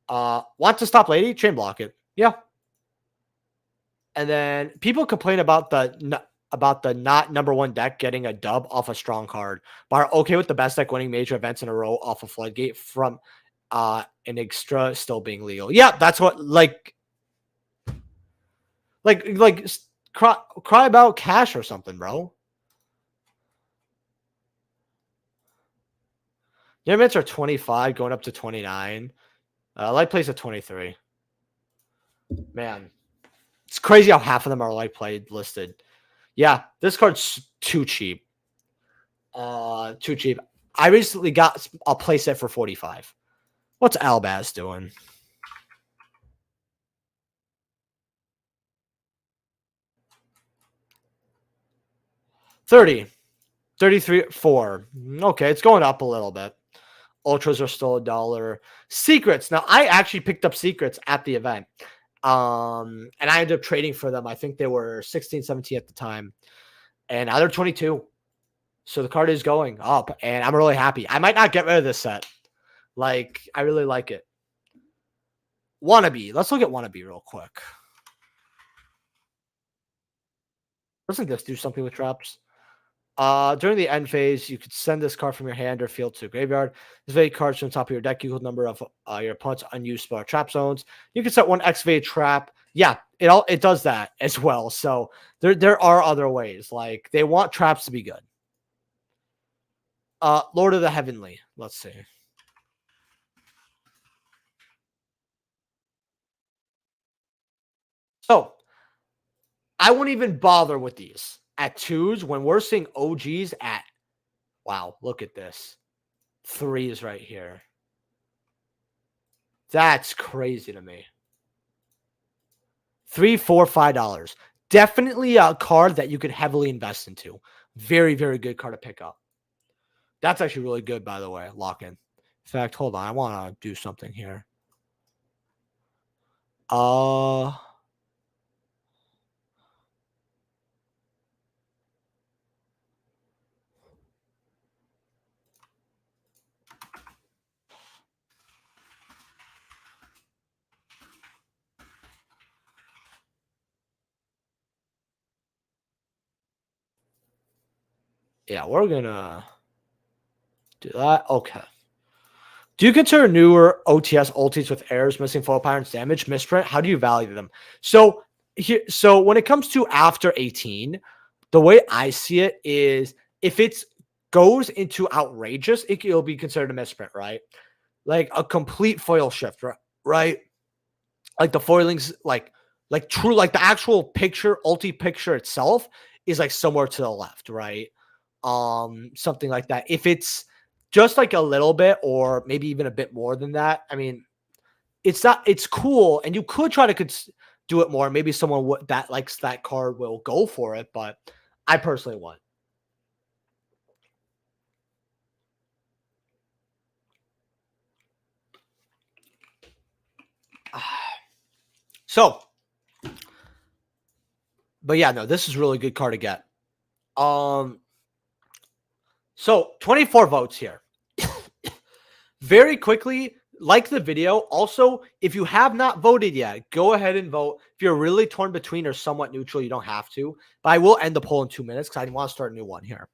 Want to stop lady? Chain block it. Yeah. And then people complain about the not number one deck getting a dub off a strong card, but are okay with the best deck winning major events in a row off a floodgate from an extra still being legal. Yeah, that's what like cry about cash or something, bro. Your mints are 25 going up to 29. Light plays at 23. Man, it's crazy how half of them are light played listed. Yeah, this card's too cheap. Too cheap. I recently got a playset for 45. What's Albaz doing? 30, 33, 4. Okay, it's going up a little bit. Ultras are still $1. Secrets. Now, I actually picked up secrets at the event. And I ended up trading for them. I think they were 16, 17 at the time. And now they're 22. So the card is going up, and I'm really happy. I might not get rid of this set. Like, I really like it. Wannabe. Let's look at Wannabe real quick. Doesn't this do something with traps? During the end phase, you could send this card from your hand or field to a graveyard. This evade cards from the top of your deck equal number of your opponent's unused spell or trap zones. You can set one excavate trap. Yeah, it does that as well. So there are other ways. Like, they want traps to be good. Lord of the Heavenly. Let's see. So I won't even bother with these at 2s when we're seeing OGs at, wow, look at this. 3s right here. That's crazy to me. $3, $4, $5. Definitely a card that you could heavily invest into. Very, very good card to pick up. That's actually really good, by the way. Lock in. In fact, hold on. I want to do something here. Yeah, we're gonna do that. Okay. Do you consider newer OTS ultis with errors, missing foil patterns, damage, misprint? How do you value them? So so when it comes to after 18, the way I see it is if it goes into outrageous, it'll be considered a misprint, right? Like a complete foil shift, right? Like the foilings, like true, like the actual picture, ulti picture itself is like somewhere to the left, right? Something like that. If it's just like a little bit or maybe even a bit more than that, I mean, it's cool, and you could try to do it more. Maybe someone that likes that card will go for it, but I personally want. So, but yeah, no, this is really good card to get. So 24 votes here. Very quickly, like the video. Also, if you have not voted yet, go ahead and vote. If you're really torn between or somewhat neutral, you don't have to. But I will end the poll in 2 minutes because I want to start a new one here.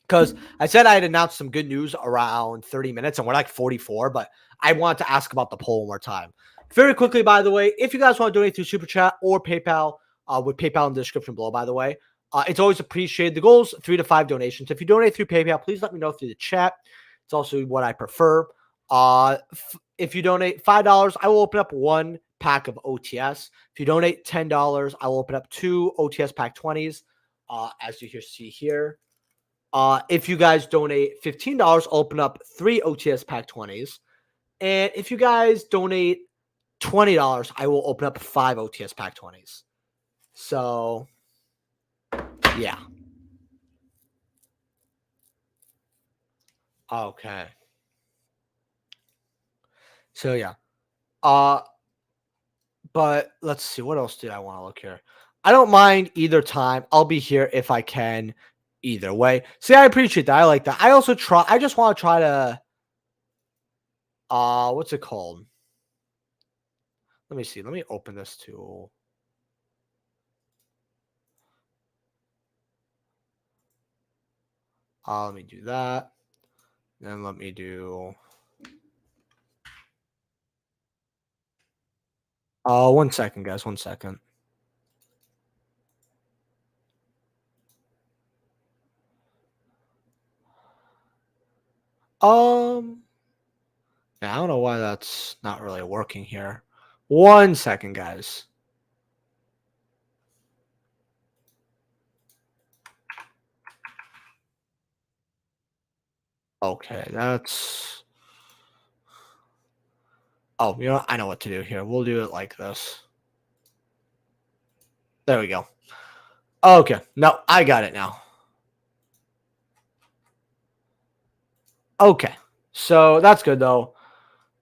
Because I said I had announced some good news around 30 minutes, and we're like 44, but I wanted to ask about the poll one more time. Very quickly, by the way, if you guys want to donate through Super Chat or PayPal, with PayPal in the description below, by the way, it's always appreciated. The goal is 3 to 5 donations. If you donate through PayPal, please let me know through the chat. It's also what I prefer. If you donate $5, I will open up 1 pack of OTS. If you donate $10, I will open up 2 OTS pack 20s, as you see here. If you guys donate $15, I'll open up 3 OTS pack 20s. And if you guys donate $20, I will open up 5 OTS pack 20s. So, yeah. Okay. So, yeah. But let's see. What else did I want to look here? I don't mind either time. I'll be here if I can either way. See, I appreciate that. I like that. I also I just want to try to, what's it called? Let me see. Let me open this tool. Let me do that. Then let me do. 1 second, guys. 1 second. Yeah, I don't know why that's not really working here. 1 second, guys. Okay, that's. Oh, you know what? I know what to do here. We'll do it like this. There we go. Okay, no, I got it now. Okay. So that's good though.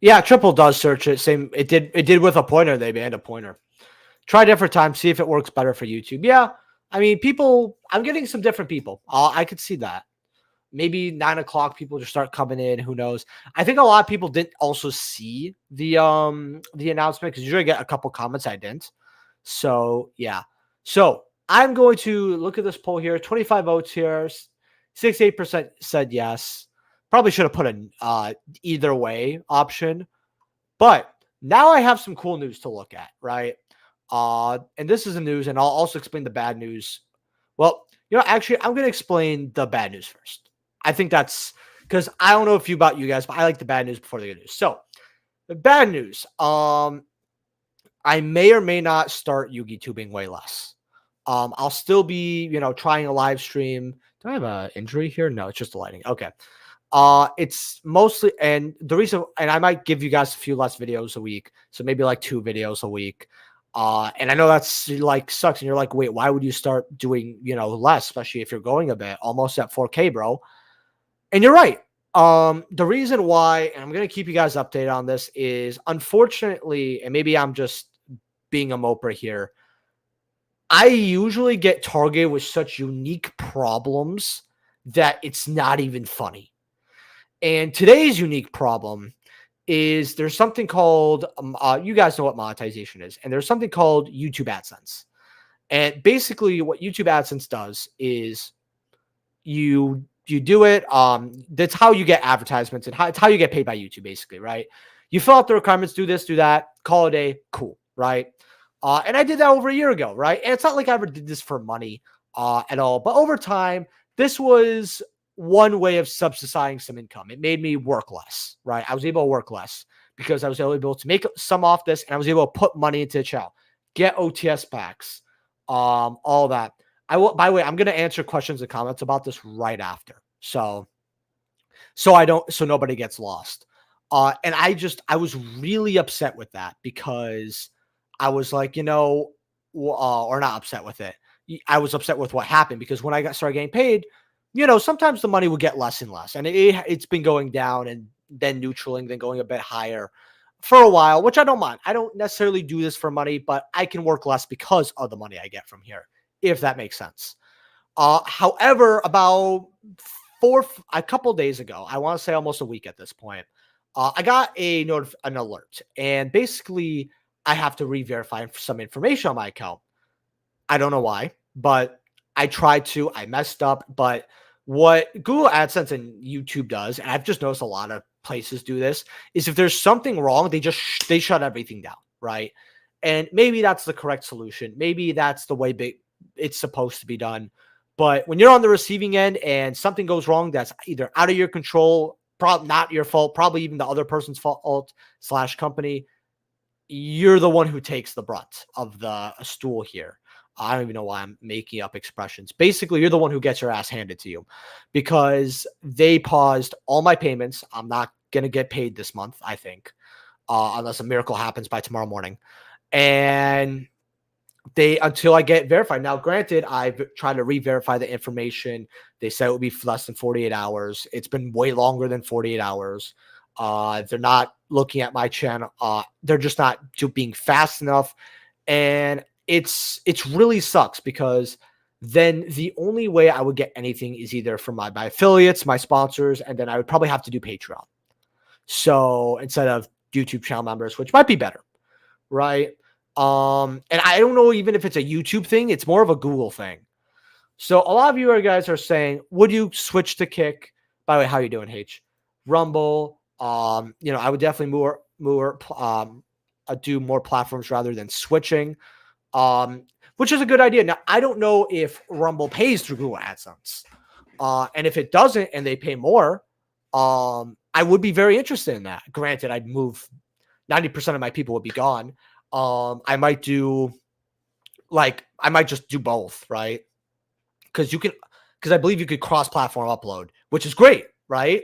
Yeah, Triple does search it. Same it did with a pointer, they banned a pointer. Try different times, see if it works better for YouTube. Yeah. I mean, people I'm getting some different people. I could see that. Maybe 9 o'clock people just start coming in. Who knows? I think a lot of people didn't also see the announcement because usually I get a couple comments I didn't. So yeah. So I'm going to look at this poll here. 25 votes here. 68% said yes. Probably should have put an either way option. But now I have some cool news to look at, right? And this is the news, and I'll also explain the bad news. Well, actually, I'm going to explain the bad news first. I think that's because I don't know if you about you guys, but I like the bad news before the good news. So the bad news, I may or may not start Yugi tubing way less. I'll still be, trying a live stream. Do I have an injury here? No, it's just the lighting. Okay. It's mostly, and the reason, and I might give you guys a few less videos a week, so maybe like 2 videos a week. And I know that's like sucks, and you're like, wait, why would you start doing less, especially if you're going a bit, almost at 4K, bro? And you're right. The reason why, and I'm gonna keep you guys updated on this, is unfortunately, and maybe I'm just being a moper here. I usually get targeted with such unique problems that it's not even funny. And today's unique problem is there's something called, you guys know what monetization is, and there's something called YouTube AdSense. And basically, what YouTube AdSense does is you do it. That's how you get advertisements and it's how you get paid by YouTube, basically, right? You fill out the requirements, do this, do that, call it a day, cool, right? And I did that over a year ago, right? And it's not like I ever did this for money at all, but over time, this was one way of subsidizing some income. It made me work less, right? I was able to work less because I was able to make some off this, and I was able to put money into the channel, get OTS packs, all that. I will. By the way, I'm going to answer questions and comments about this right after, so nobody gets lost. And I was really upset with that because I was like, or not upset with it. I was upset with what happened because when I started getting paid, sometimes the money would get less and less, and it's been going down and then neutraling, then going a bit higher for a while, which I don't mind. I don't necessarily do this for money, but I can work less because of the money I get from here, if that makes sense. However, about a couple days ago, I want to say almost a week at this point, I got an alert, and basically I have to re-verify some information on my account. I don't know why, but I tried to. I messed up, but what Google AdSense and YouTube does, and I've just noticed a lot of places do this, is if there's something wrong, they shut everything down, right? And maybe that's the correct solution. Maybe that's the way it's supposed to be done. But when you're on the receiving end and something goes wrong, that's either out of your control, probably not your fault, probably even the other person's fault / company, you're the one who takes the brunt of the stool here. I don't even know why I'm making up expressions. Basically, you're the one who gets your ass handed to you because they paused all my payments. I'm not going to get paid this month, I think, unless a miracle happens by tomorrow morning. And until I get verified. Now, granted, I've tried to re-verify the information. They said it would be less than 48 hours. It's been way longer than 48 hours. They're not looking at my channel. They're just not being fast enough. And it's really sucks because then the only way I would get anything is either from my affiliates, my sponsors, and then I would probably have to do Patreon. So instead of YouTube channel members, which might be better, right? And I don't know even if it's a YouTube thing, it's more of a Google thing. So a lot of you guys are saying, would you switch to Kick? By the way, how you doing, H? Rumble. I would definitely do more platforms rather than switching. Which is a good idea. Now, I don't know if Rumble pays through Google AdSense. And if it doesn't and they pay more, I would be very interested in that. Granted, I'd move 90% of my people would be gone. I might just do both, right? Because I believe you could cross-platform upload, which is great, right?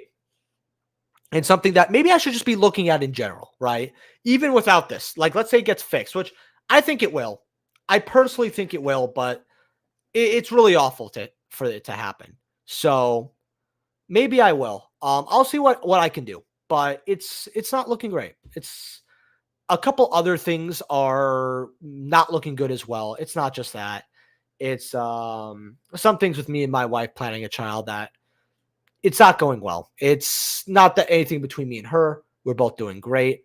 And something that maybe I should just be looking at in general, right? Even without this, like let's say it gets fixed, which I think it will. I personally think it will, but it's really awful for it to happen. So maybe I will. I'll see what I can do, but it's not looking great. It's a couple other things are not looking good as well. It's not just that. It's some things with me and my wife planning a child that it's not going well. It's not that anything between me and her. We're both doing great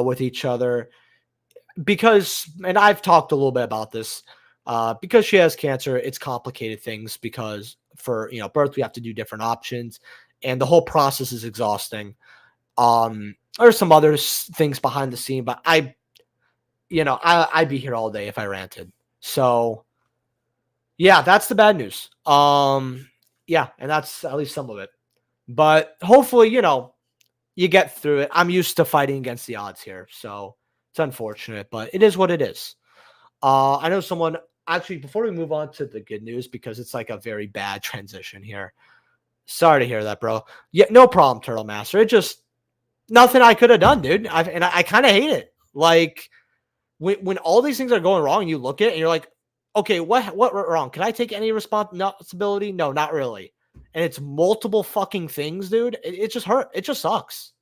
with each other because, and I've talked a little bit about this, because she has cancer. It's complicated things because for birth we have to do different options, and the whole process is exhausting. There's some other things behind the scene, but I'd be here all day if I ranted. So yeah, that's the bad news. Yeah, and that's at least some of it. But hopefully, you get through it. I'm used to fighting against the odds here, so it's unfortunate, but it is what it is. I know someone actually before we move on to the good news because it's like a very bad transition here. Sorry to hear that, bro. Yeah, no problem, Turtle Master. It just nothing I could have done, dude. I kind of hate it. Like when all these things are going wrong, you look at it and you're like, okay, what went wrong? Can I take any responsibility? No, not really. And it's multiple fucking things, dude. It just hurt. It just sucks.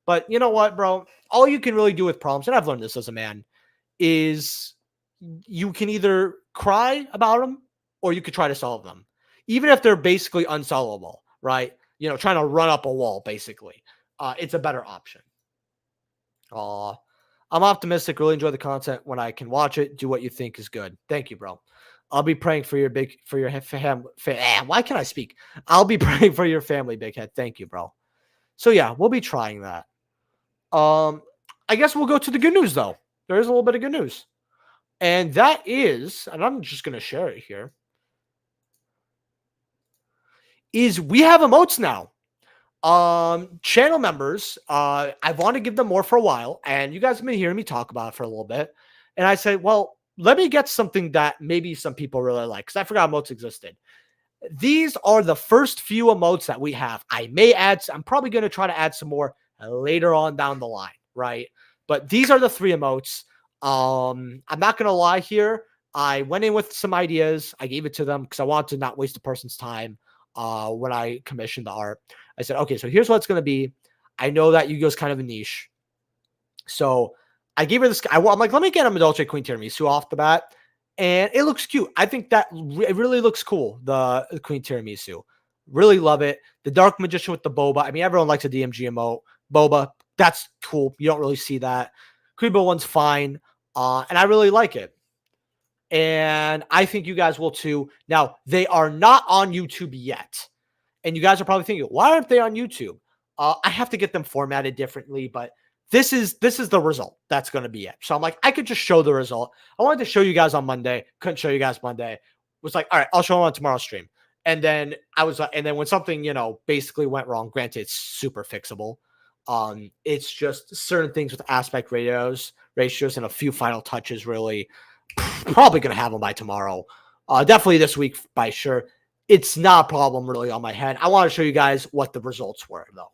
But you know what, bro? All you can really do with problems, and I've learned this as a man, is you can either cry about them or you could try to solve them, even if they're basically unsolvable, right? Trying to run up a wall, basically. It's a better option. I'm optimistic. Really enjoy the content when I can watch it. Do what you think is good. Thank you, bro. I'll be praying for your why can't I speak? I'll be praying for your family, big head. Thank you, bro. So yeah, we'll be trying that. I guess we'll go to the good news though. There is a little bit of good news, and that is, and I'm just gonna share it here. Is we have emotes now. Channel members, I want to give them more for a while, and you guys have been hearing me talk about it for a little bit. And I said, well, let me get something that maybe some people really like because I forgot emotes existed. These are the first few emotes that we have. I'm probably going to try to add some more later on down the line, right? But these are the three emotes. I'm not going to lie here. I went in with some ideas. I gave it to them because I wanted to not waste a person's time when I commissioned the art. I said, okay, so here's what it's going to be. I know that Yu-Gi-Oh's kind of a niche. So I gave her this. I'm like, let me get him a Dolce Queen Tiramisu off the bat. And it looks cute. I think that it really looks cool. The Queen Tiramisu. Really love it. The Dark Magician with the Boba. I mean, everyone likes a DMG emote. Boba, that's cool. You don't really see that. Kuribo one's fine. And I really like it. And I think you guys will too. Now, they are not on YouTube yet. And you guys are probably thinking, why aren't they on YouTube? I have to get them formatted differently, but this is the result. That's going to be it. So I'm like, I could just show the result. I wanted to show you guys on Monday. Couldn't show you guys Monday. Was like, all right, I'll show them on tomorrow's stream. And then and then when something, basically went wrong, granted, it's super fixable. It's just certain things with aspect ratios, and a few final touches. Really, probably going to have them by tomorrow. Definitely this week by sure. It's not a problem really on my head. I want to show you guys what the results were though.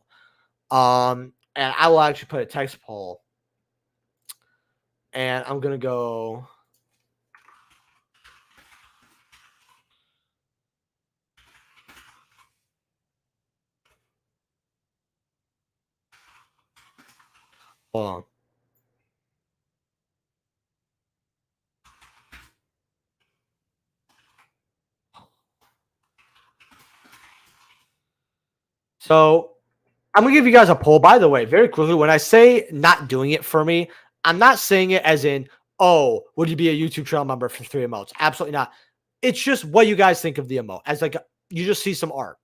And I will actually put a text poll. And I'm going to go. Hold on. So I'm going to give you guys a poll. By the way, very quickly, when I say not doing it for me, I'm not saying it as in, oh, would you be a YouTube channel member for 3 emotes? Absolutely not. It's just what you guys think of the emote. As like, you just see some art.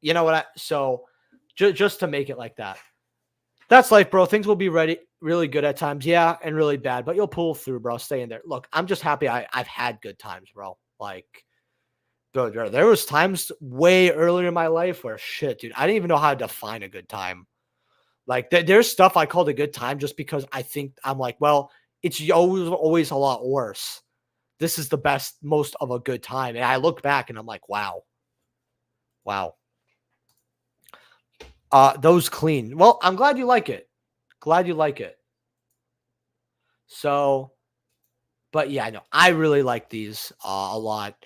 You know what? So just to make it like that. That's life, bro. Things will be really good at times. Yeah, and really bad. But you'll pull through, bro. Stay in there. Look, I'm just happy I've had good times, bro. Like, bro, there was times way earlier in my life where shit, dude, I didn't even know how to define a good time. Like there's stuff I called a good time just because I think I'm like, well, it's always a lot worse. This is the best, most of a good time. And I look back and I'm like, wow. Wow. Those clean. Well, I'm glad you like it. Glad you like it. So, but yeah, I know I really like these a lot.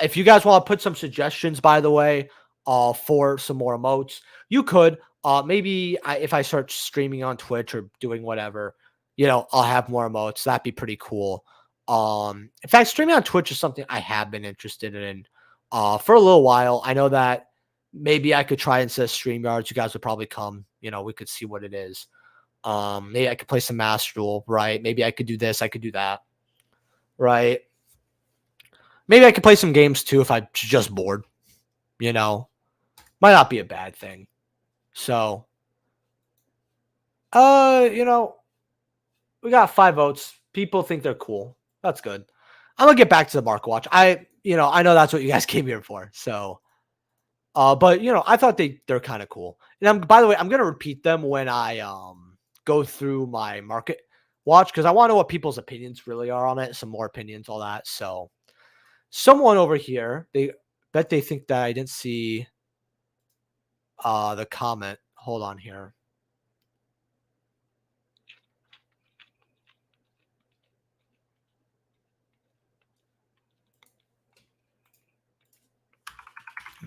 If you guys want to put some suggestions, by the way, for some more emotes. You could maybe if I start streaming on Twitch or doing whatever, I'll have more emotes. That'd be pretty cool. In fact, streaming on Twitch is something I have been interested in for a little while. I know that maybe I could try instead of StreamYards. You guys would probably come. We could see what it is. Maybe I could play some Master Duel, right? Maybe I could do this. I could do that, right? Maybe I could play some games too if I'm just bored. Might not be a bad thing. So, you know, we got 5 votes. People think they're cool. That's good. I'm gonna get back to the Mark Watch. I know that's what you guys came here for. So, but I thought they're kind of cool. And by the way, I'm gonna repeat them when I go through my market watch because I want to know what people's opinions really are on it. Some more opinions, all that. So, someone over here, they think that I didn't see the comment. Hold on here.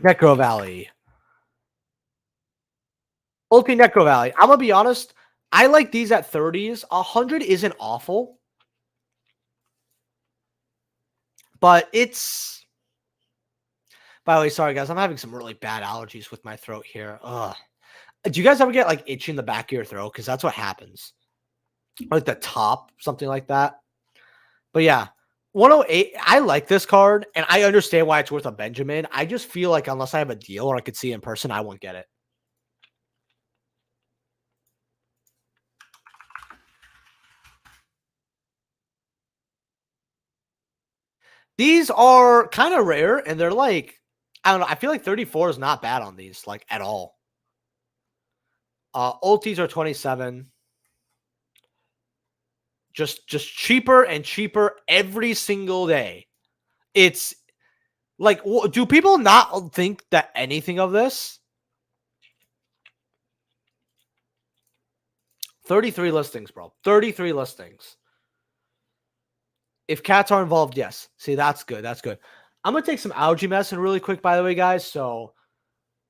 Necro Valley. Ulti Necro Valley. I'm gonna be honest. I like these at 30s. 100 isn't awful, but it's. By the way, sorry guys, I'm having some really bad allergies with my throat here. Ugh. Do you guys ever get like itchy in the back of your throat? Because that's what happens. Like the top, something like that. But yeah, 108. I like this card, and I understand why it's worth a Benjamin. I just feel like unless I have a deal or I could see it in person, I won't get it. These are kind of rare, and they're like, I don't know. I feel like 34 is not bad on these, like at all. Ultis are 27. Just cheaper and cheaper every single day. It's like, do people not think that anything of this? 33 listings, bro. 33 listings. If cats are involved, yes. See, that's good. That's good. I'm going to take some algae medicine really quick, by the way, guys. So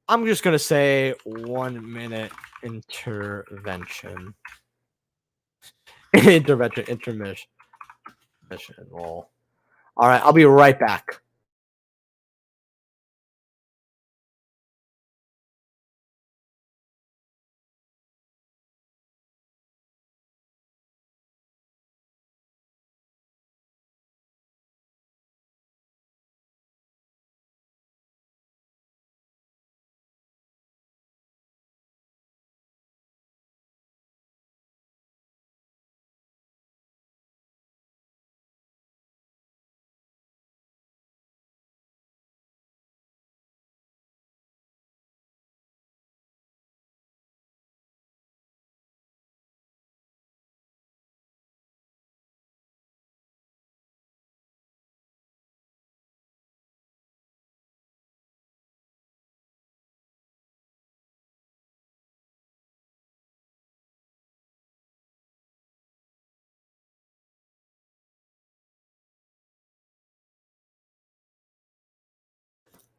I'm just going to say 1 minute intervention. Intermission. Roll. All right. I'll be right back.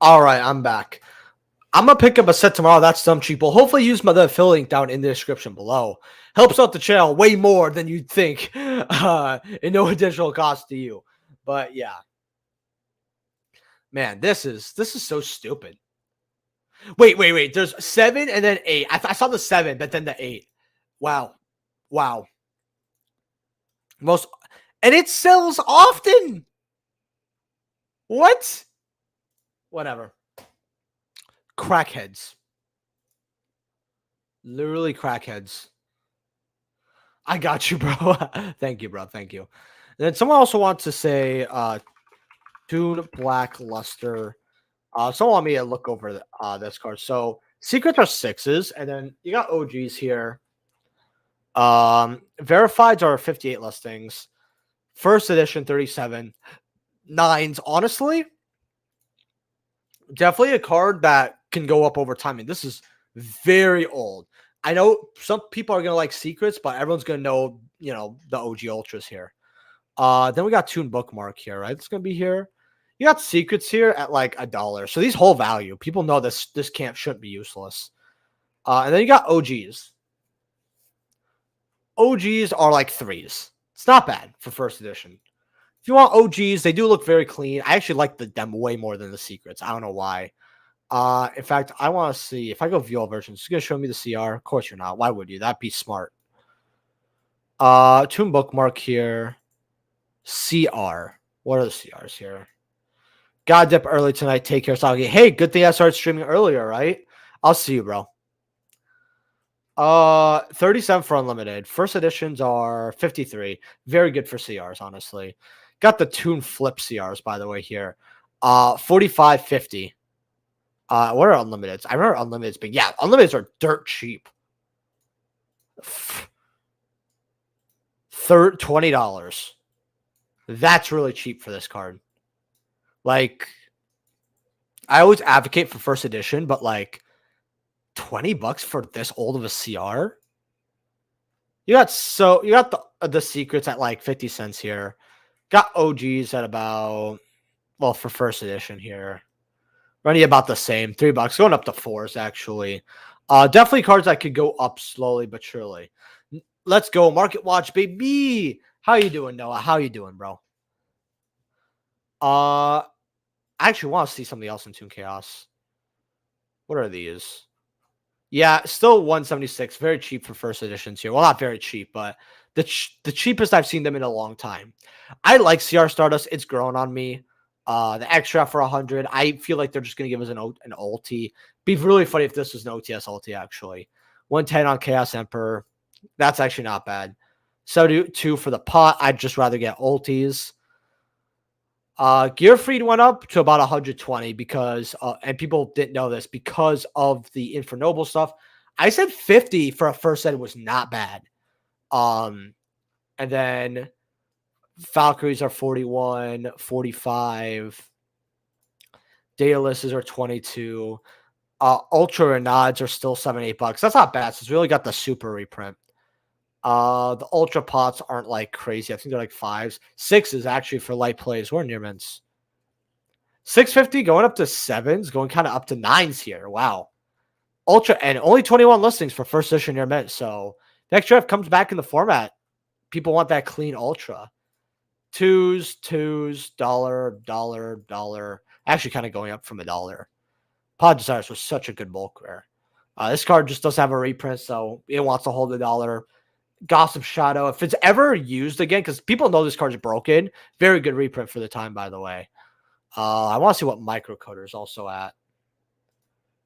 All right. I'm back. I'm gonna pick up a set tomorrow. That's dumb cheap. Well, hopefully use the affiliate link down in the description below. Helps out the channel way more than you'd think. And no additional cost to you. But yeah. Man, this is so stupid. Wait. There's 7 and then 8. I saw the 7, but then the 8. Wow. Most and it sells often. What? Whatever. Crackheads. Literally crackheads. I got you, bro. Thank you, bro. Thank you. And then someone also wants to say Toon Blackluster. Someone want me to look over this card. So secrets are 6s, and then you got OGs here. Verifieds are 58 listings. First edition 37. 9s. Honestly, definitely a card that can go up over time. And this is very old. I know some people are gonna like secrets, but everyone's gonna know, the OG ultras here. Then we got Toon Bookmark here, right? It's gonna be here. You got secrets here at like $1. So these hold value. People know this can't shouldn't be useless. And then you got OGs. OGs are like threes. It's not bad for first edition. If you want OGs, they do look very clean. I actually like them way more than the secrets. I don't know why. In fact, I want to see if I go view all versions. It's gonna show me the CR. Of course you're not. Why would you? That'd be smart. Tune bookmark here. CR. What are the CRs here? God dip early tonight. Take care, Sagi. Hey, good thing I started streaming earlier, right? I'll see you, bro. 37 for unlimited. First editions are 53. Very good for CRs, honestly. Got the tune flip CRs, by the way, here. 45.50. What are unlimiteds? I remember unlimiteds being unlimiteds are dirt cheap. $20. That's really cheap for this card. Like, I always advocate for first edition, but like $20 for this old of a CR. You got the secrets at like 50 cents here. Got OGs at about for first edition here. Running about the same. $3 going up to fours actually. Definitely cards that could go up slowly but surely. Let's go. Market watch, baby. How you doing, Noah? How you doing, bro? I actually want to see something else in Toon Chaos. What are these? Yeah, still 176. Very cheap for first editions here. Well, not very cheap, but the cheapest I've seen them in a long time. I like CR Stardust. It's grown on me. The extra for 100. I feel like they're just going to give us an ulti. Be really funny if this was an OTS ulti, actually. 110 on Chaos Emperor. That's actually not bad. 72 for the pot. I'd just rather get ultis. Gearfried went up to about 120 because, and people didn't know this, because of the Infernoble stuff. I said 50 for a first set was not bad. And then Valkyries are 41, 45. Daedalus are 22. Ultra Renads are still $7-8. That's not bad. So it's really got the super reprint. The Ultra Pots aren't like crazy. I think they're like 5s. 6s actually for light plays. We're near mints. 650 going up to 7s, going kind of up to 9s here. Wow. Ultra, and only 21 listings for first edition near mint. So next draft comes back in the format. People want that clean Ultra. 2s, dollar. Actually kind of going up from $1. Pod Desires was such a good bulk rare. This card just doesn't have a reprint, so it wants to hold $1. Gossip Shadow, if it's ever used again, because people know this card's broken. Very good reprint for the time, by the way. I want to see what microcoder is also at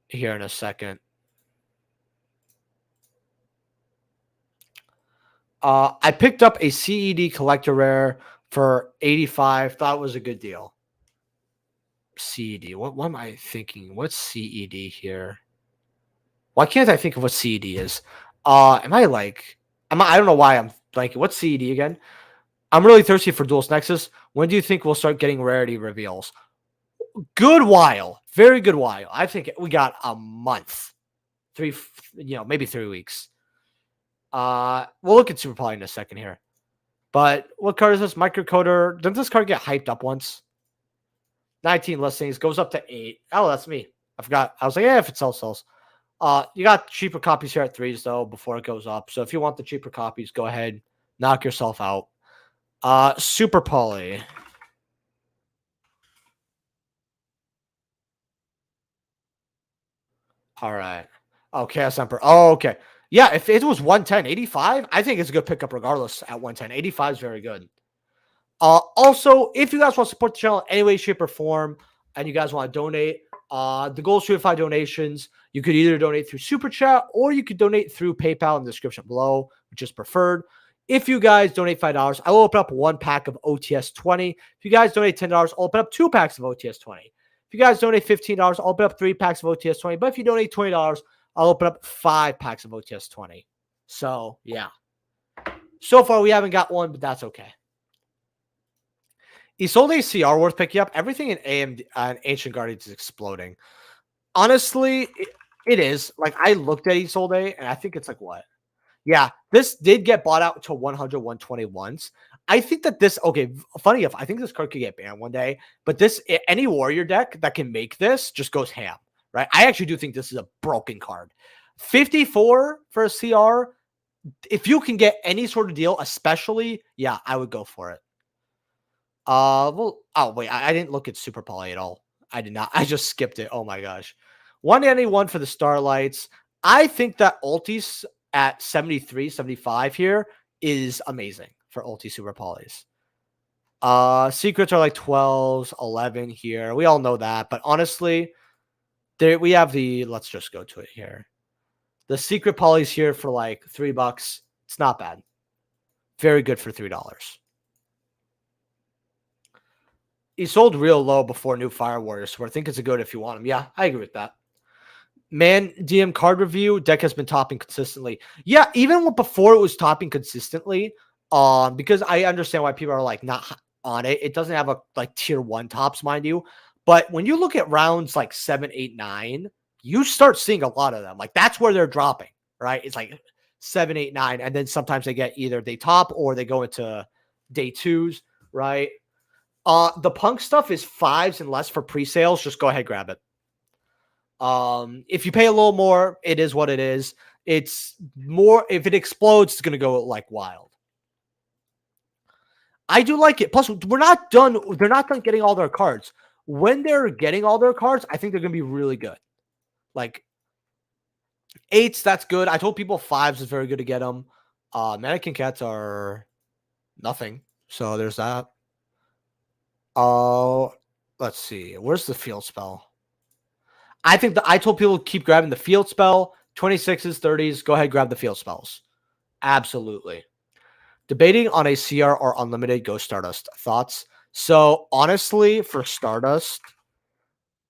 here in a second. I picked up a CED collector rare for 85. Thought it was a good deal. CED. What am I thinking? What's CED here? Why can't I think of what CED is? I don't know why I'm blanking. What's CED again? I'm really thirsty for Duelist Nexus. When do you think we'll start getting rarity reveals? Good while. Very good while. I think we got a month. Maybe 3 weeks. We'll look at Super Poly in a second here. But what card is this? Microcoder. Didn't this card get hyped up once? 19 listings. Goes up to 8. Oh, that's me. I forgot. I was like, if it sells. You got cheaper copies here at 3s, though, before it goes up. So if you want the cheaper copies, go ahead. Knock yourself out. Super Poly. All right. Oh, Chaos Emperor. Oh, okay. Yeah, if it was 110, 85, I think it's a good pickup regardless at 110. 85 is very good. Also, if you guys want to support the channel in any way, shape, or form, and you guys want to donate, the goal is to 5 donations. You could either donate through Super Chat or you could donate through PayPal in the description below, which is preferred. If you guys donate $5, I will open up 1 pack of OTS 20. If you guys donate $10, I'll open up 2 packs of OTS 20. If you guys donate $15, I'll open up 3 packs of OTS 20. But if you donate $20, I'll open up 5 packs of OTS 20. So, yeah. So far, we haven't got one, but that's okay. Isolde CR worth picking up. Everything in AMD and Ancient Guardians is exploding. Honestly, it is. Like, I looked at Isolde, and I think it's like what? Yeah, this did get bought out to 100, 120 once. I think that this okay, funny enough, I think this card could get banned one day, but any warrior deck that can make this just goes ham, right? I actually do think this is a broken card. 54 for a CR. If you can get any sort of deal, especially, yeah, I would go for it. Well, oh wait, I didn't look at Super Poly at all. I did not. I just skipped it. Oh my gosh. 191 for the Starlights. I think that ultis at 73, 75 here is amazing for ulti Super Polys. Secrets are like 12s, 11 here. We all know that, but honestly, there we have the let's just go to it here. The secret polys here for like $3. It's not bad. Very good for $3. He sold real low before new Fire Warriors, so I think it's a good if you want him. Yeah, I agree with that. Man, DM card review deck has been topping consistently. Yeah, even before it was topping consistently, because I understand why people are like not on it. It doesn't have a like tier 1 tops, mind you. But when you look at rounds like 7, 8, 9, you start seeing a lot of them. Like that's where they're dropping, right? It's like 7, 8, 9, and then sometimes they get either they top or they go into day 2s, right? The punk stuff is 5s and less for pre-sales. Just go ahead, grab it. If you pay a little more, it is what it is. It's more, if it explodes, it's going to go like wild. I do like it. Plus, we're not done. They're not done getting all their cards. When they're getting all their cards, I think they're going to be really good. Like 8s, that's good. I told people 5s is very good to get them. Mannequin Cats are nothing. So there's that. Oh, let's see. Where's the field spell? I think I told people to keep grabbing the field spell. 26s, 30s. Go ahead, grab the field spells. Absolutely. Debating on a CR or unlimited Ghost Stardust. Thoughts? So honestly, for Stardust,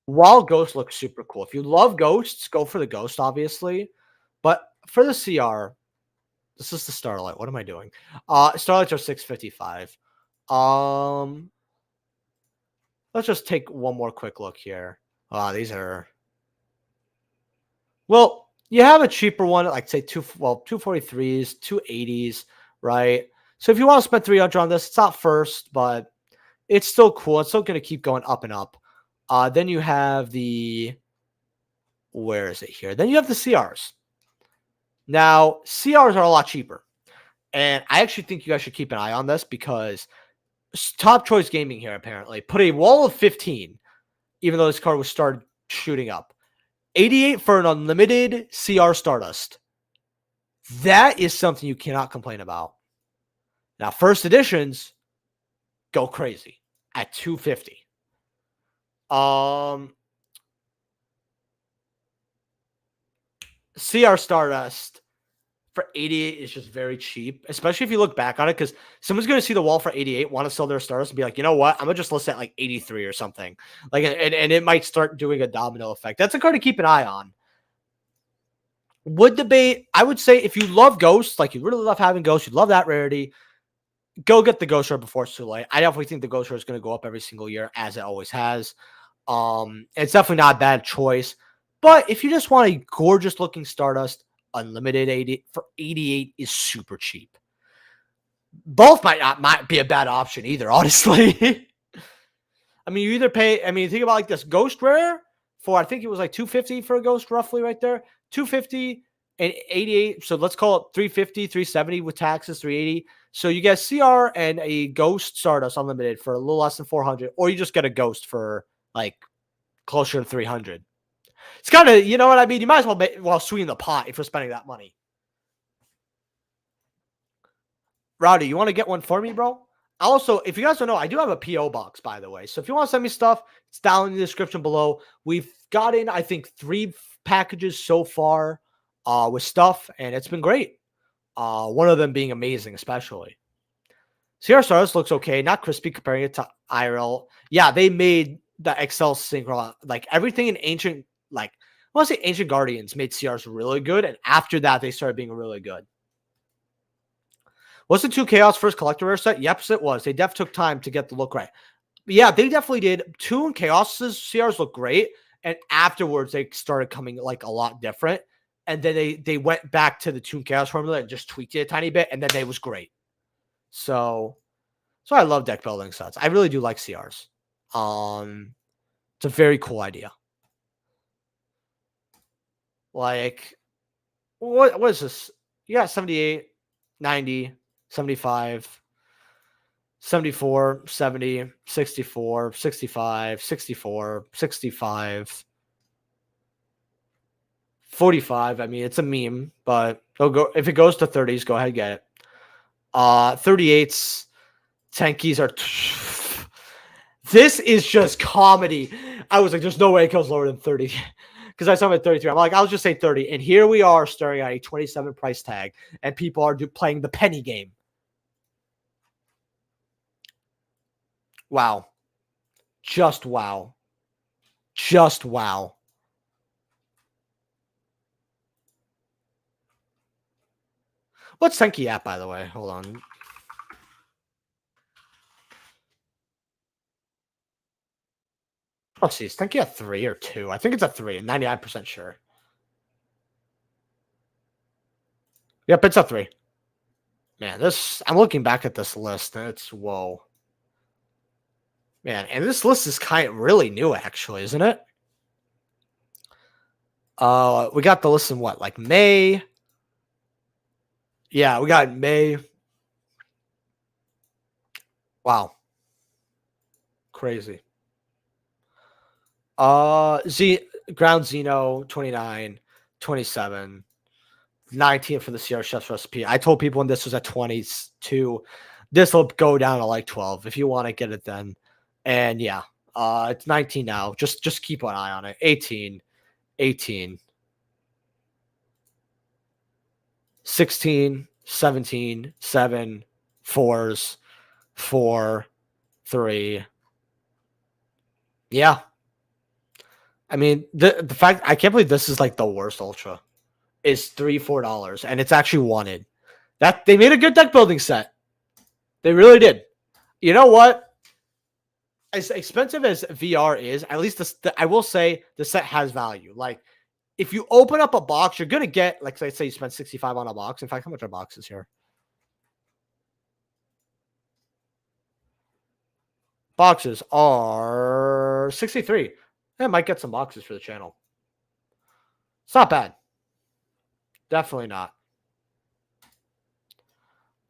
while Ghost looks super cool, if you love Ghosts, go for the Ghost, obviously. But for the CR, this is the Starlight. What am I doing? Starlights are 655. Let's just take one more quick look here. These are. Well, you have a cheaper one, like say 243s, 280s, right? So if you want to spend 300 on this, it's not first, but it's still cool. It's still going to keep going up and up. Then you have where is it here? Then you have the CRs. Now, CRs are a lot cheaper. And I actually think you guys should keep an eye on this because Top Choice Gaming here apparently put a wall of 15, even though this card was started shooting up. 88 for an unlimited CR Stardust. That is something you cannot complain about. Now, first editions go crazy at 250. CR Stardust for 88 is just very cheap, especially if you look back on it, because someone's going to see the wall for 88, want to sell their Stardust, and be like, you know what? I'm going to just list it at like 83 or something. Like, and it might start doing a domino effect. That's a card to keep an eye on. Would debate, I would say if you love Ghosts, like you really love having Ghosts, you love that rarity, go get the Ghost Rare before it's too late. I definitely think the Ghost Rare is going to go up every single year, as it always has. It's definitely not a bad choice. But if you just want a gorgeous looking Stardust, unlimited 80 for 88 is super cheap. Both might be a bad option either, honestly. I mean, you either pay, I mean, think about like this Ghost Rare for, I think it was like 250 for a Ghost, roughly right there. 250 and 88. So let's call it 350, 370 with taxes, 380. So you get CR and a Ghost Stardust unlimited for a little less than 400, or you just get a Ghost for like closer to 300. It's kind of, you know what I mean? You might as well sweeten the pot if you're spending that money. Rowdy, you want to get one for me, bro? Also, if you guys don't know, I do have a P.O. box, by the way. So if you want to send me stuff, it's down in the description below. We've gotten, I think, 3 packages so far with stuff, and it's been great. One of them being amazing, especially. CR Stars looks okay. Not crispy comparing it to IRL. Yeah, they made the Excel synchro. Like, everything in Ancient, like, I want to say Ancient Guardians made CRs really good, and after that, they started being really good. Was the 2 Chaos first collector rare set? Yep, it was. They definitely took time to get the look right. But yeah, they definitely did. 2 and Chaos's CRs look great. And afterwards, they started coming like a lot different. and then they went back to the Toon Chaos formula and just tweaked it a tiny bit, and then it was great. So I love deck building sets. I really do like CRs. It's a very cool idea. Like, what is this? You got 78, 90, 75, 74, 70, 64, 65, 64, 65, 45. I mean, it's a meme, but they'll go if it goes to 30s, go ahead and get it. 38s, tankies are this is just comedy. I was like, there's no way it goes lower than 30. Because I saw him at 33. I'm like, I'll just say 30. And here we are staring at a 27 price tag, and people are playing the penny game. Wow. Just wow. Just wow. What's Tenki at, by the way? Hold on. Let's see. Is Tenki at 3 or 2? I think it's a 3. I'm 99% sure. Yep, it's a 3. Man, I'm looking back at this list, and it's whoa. Man, and this list is kind of really new, actually, isn't it? We got the list in what, like May? Yeah, we got May. Wow. Crazy. Ground Xeno 29, 27, 19 for the CR Chef's recipe. I told people when this was at 22, this will go down to like 12 if you want to get it then. And yeah, it's 19 now. Just keep an eye on it. 18, 18, 16, 17, 7, 4s, 4, 3. Yeah. I mean, the fact I can't believe this is like the worst ultra is $3-4, and it's actually wanted. That they made a good deck building set. They really did. You know what? As expensive as VR is, at least I will say the set has value. Like, if you open up a box, you're gonna get, like, say you spend 65 on a box. In fact, how much are boxes here? Boxes are 63. I might get some boxes for the channel. It's not bad. Definitely not.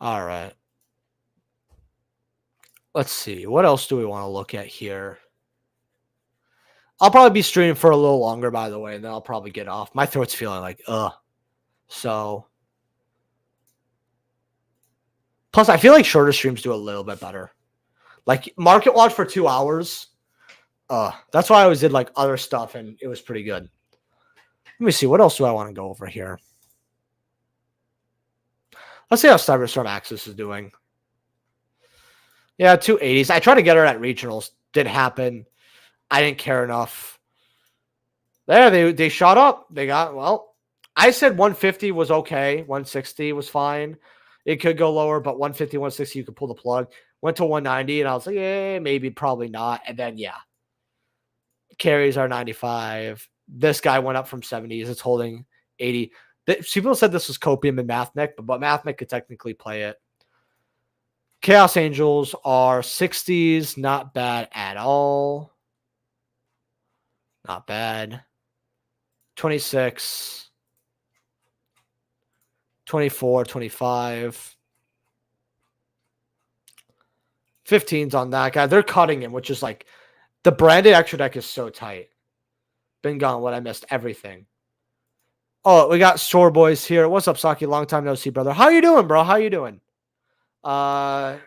All right. Let's see. What else do we want to look at here? I'll probably be streaming for a little longer, by the way, and then I'll probably get off. My throat's feeling like, ugh. So, plus, I feel like shorter streams do a little bit better. Like, Market Watch for 2 hours. That's why I always did, like, other stuff, and it was pretty good. Let me see. What else do I want to go over here? Let's see how Cyberstorm Axis is doing. Yeah, 280s. I tried to get her at regionals. Didn't happen. I didn't care enough. There, they shot up. They got, well, I said 150 was okay. 160 was fine. It could go lower, but 150, 160, you could pull the plug. Went to 190, and I was like, maybe, probably not. And then, yeah. Carries are 95. This guy went up from 70s. It's holding 80. People said this was Copium and Mathnik, but Mathnik could technically play it. Chaos Angels are 60s. Not bad at all. Not bad. 26. 24, 25. 15's on that guy. They're cutting him, which is like the branded extra deck is so tight. Been gone. What I missed everything. Oh, we got Store Boys here. What's up, Saki? Long time no see, brother. How you doing, bro? How you doing? But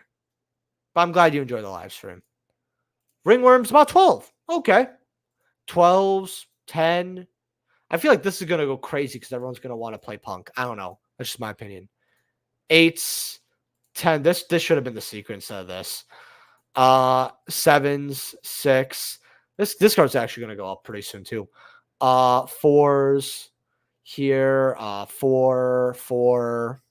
I'm glad you enjoyed the live stream. Ringworm's about 12. Okay. 12s, 10. I feel like this is going to go crazy because everyone's going to want to play Punk. I don't know. That's just my opinion. 8s, 10. This should have been the secret instead of this. 7s, 6. This card's actually going to go up pretty soon too. 4s here. 4, 4.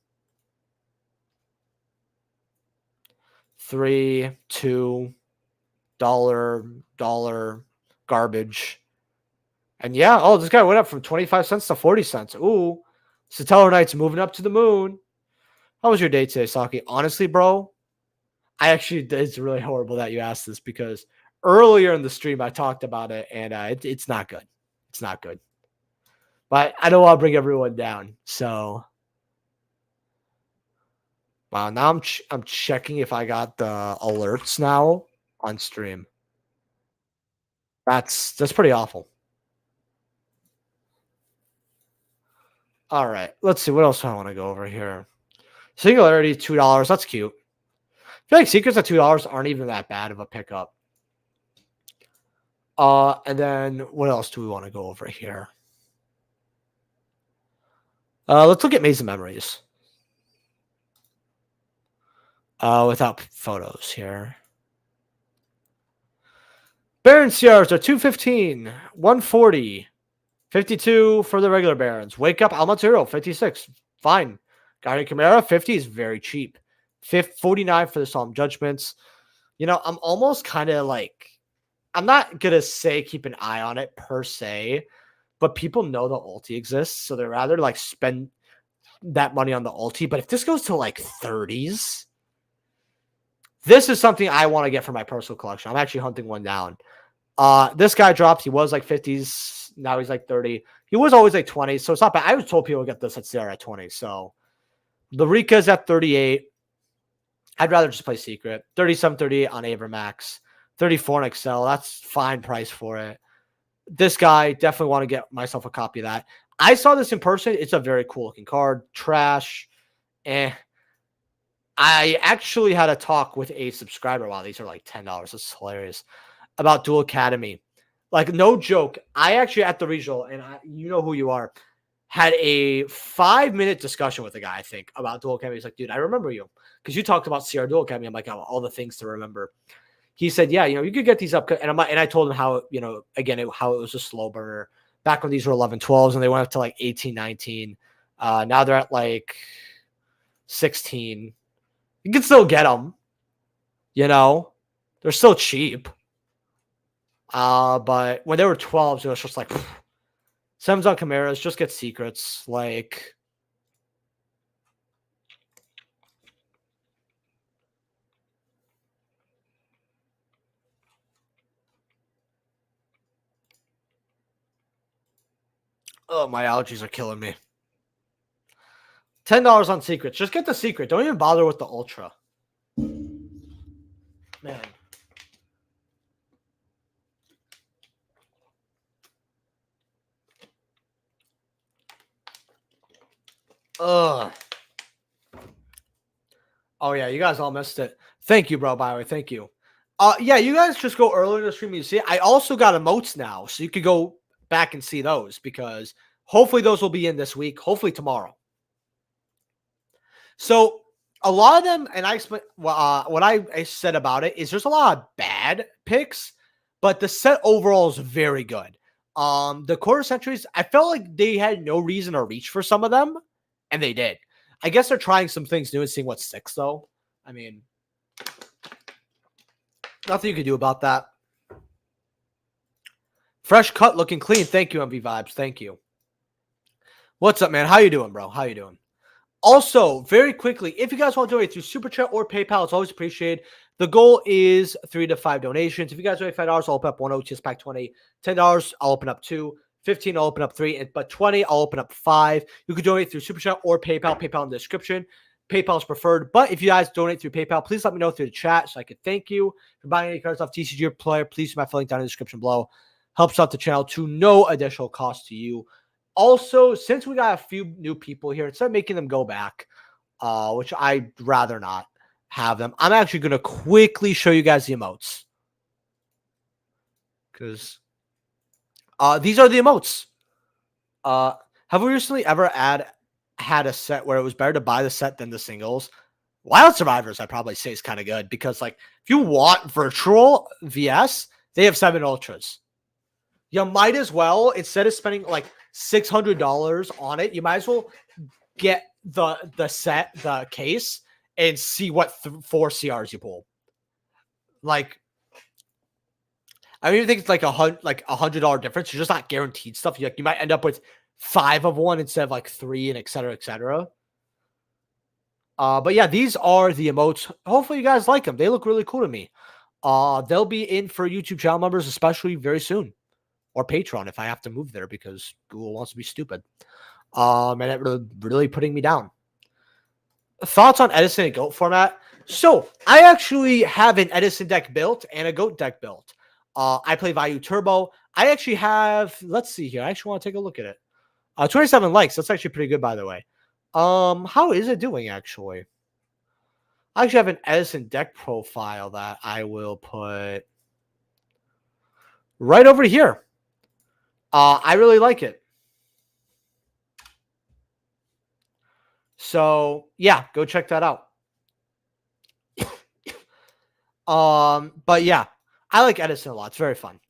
3, 2, dollar, garbage. And yeah, oh, this guy went up from 25 cents to 40 cents. Ooh, Satellar Knight's moving up to the moon. How was your day today, Saki? Honestly, bro, it's really horrible that you asked this because earlier in the stream I talked about it and it's not good. It's not good. But I don't want to bring everyone down. So, wow, now I'm checking if I got the alerts now on stream. That's pretty awful. All right, let's see what else I want to go over here. Singularity $2. That's cute. I feel like secrets at $2 aren't even that bad of a pickup. And then what else do we want to go over here? Let's look at Maze of Memories. Without photos here. Baron CRs are 215, 140, 52 for the regular Barons. Wake Up Almatero, 56. Fine. Guardian Chimera, 50 is very cheap. 49 for the Solemn Judgments. You know, I'm almost kind of like, I'm not going to say keep an eye on it per se, but people know the ulti exists. So they'd rather like spend that money on the ulti. But if this goes to like 30s, this is something I want to get for my personal collection. I'm actually hunting one down. This guy dropped. He was like 50s. Now he's like 30. He was always like 20. So it's not bad. I was told people would get this at CR at 20. So the Rika's at 38. I'd rather just play Secret. 37, 38 on Avermax. 34 in Excel. That's fine price for it. This guy, definitely want to get myself a copy of that. I saw this in person. It's a very cool looking card. Trash. I actually had a talk with a subscriber. Wow, these are like $10. This is hilarious. About Duel Academy. Like, no joke. I actually, at the regional, and you know who you are, had a 5-minute discussion with a guy, I think, about Duel Academy. He's like, dude, I remember you. Because you talked about CR Duel Academy. I'm like, oh, all the things to remember. He said, yeah, you know, you could get these up. And I told him how, you know, again, how it was a slow burner. Back when these were 11, 12s, and they went up to like 18, 19. Now they're at like 16. You can still get them. You know, they're still cheap. But when they were 12s, it was just like, Sems on Chimeras, just get secrets. Like, oh, my allergies are killing me. $10 on secrets. Just get the secret. Don't even bother with the ultra. Man. Ugh. Oh, yeah, you guys all missed it. Thank you, bro, by the way. Thank you. Yeah, you guys just go earlier in the stream. You see it. I also got emotes now, so you could go back and see those because hopefully those will be in this week. Hopefully tomorrow. So a lot of them, and I explain what I said about it is there's a lot of bad picks, but the set overall is very good. The quarter centuries, I felt like they had no reason to reach for some of them, and they did. I guess they're trying some things new and seeing what sticks, though. I mean, nothing you can do about that. Fresh cut, looking clean. Thank you, MV Vibes. Thank you. What's up, man? How you doing, bro? How you doing? Also, very quickly, if you guys want to donate through Super Chat or PayPal, it's always appreciated. The goal is 3 to 5 donations. If you guys donate $5, I'll open up one OTS pack 20. $10, I'll open up 2. 15, I'll open up 3. But 20, I'll open up 5. You can donate through Super Chat or PayPal. PayPal in the description. PayPal is preferred. But if you guys donate through PayPal, please let me know through the chat so I can thank you for buying any cards off TCG or player. Please use my link down in the description below. Helps out the channel to no additional cost to you. Also, since we got a few new people here, instead of making them go back, which I'd rather not have them, I'm actually going to quickly show you guys the emotes. Because these are the emotes. Have we recently ever had a set where it was better to buy the set than the singles? Wild Survivors, I'd probably say, is kind of good. Because, like, if you want virtual VS, they have 7 ultras. You might as well, instead of spending like $600 on it, you might as well get the case and see what 4 CRs you pull. Like, I don't even think it's like $100 difference. You're just not guaranteed stuff. You might end up with 5 of one instead of like 3 and et cetera, et cetera. But yeah, these are the emotes. Hopefully you guys like them. They look really cool to me. They'll be in for YouTube channel members, especially very soon, or Patreon if I have to move there because Google wants to be stupid. And it really putting me down. Thoughts on Edison and GOAT format? So I actually have an Edison deck built and a GOAT deck built. I play Value Turbo. I actually have, let's see here. I actually want to take a look at it. 27 likes. That's actually pretty good, by the way. How is it doing actually? I actually have an Edison deck profile that I will put right over here. I really like it. So yeah, go check that out. But yeah, I like Edison a lot. It's very fun.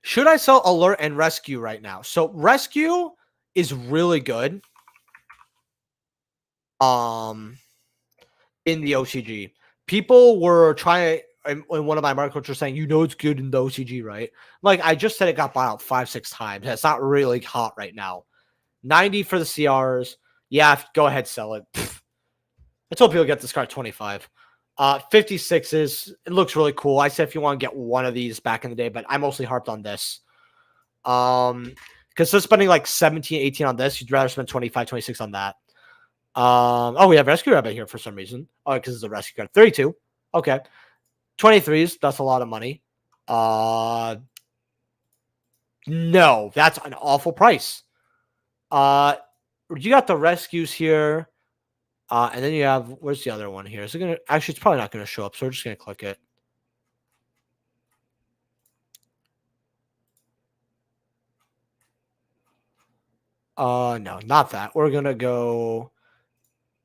Should I sell Alert and Rescue right now? So Rescue is really good. In the OCG, people were trying in one of my markets were saying, it's good in the OCG, right? Like I just said, it got bought out 5-6 times. It's not really hot right now. 90 for the CRs. Yeah, go ahead, sell it. I told people to get this card 25. 56s. It looks really cool. I said if you want to get one of these back in the day, but I mostly harped on this. Because they're spending like 17, 18 on this. You'd rather spend 25, 26 on that. Oh, we have Rescue Rabbit here for some reason. Oh, because it's a rescue card. 32. Okay. 23s. That's a lot of money. No, that's an awful price. You got the rescues here. And then you have, where's the other one here? Is it going to, actually, it's probably not going to show up. So we're just going to click it. No, not that. We're going to go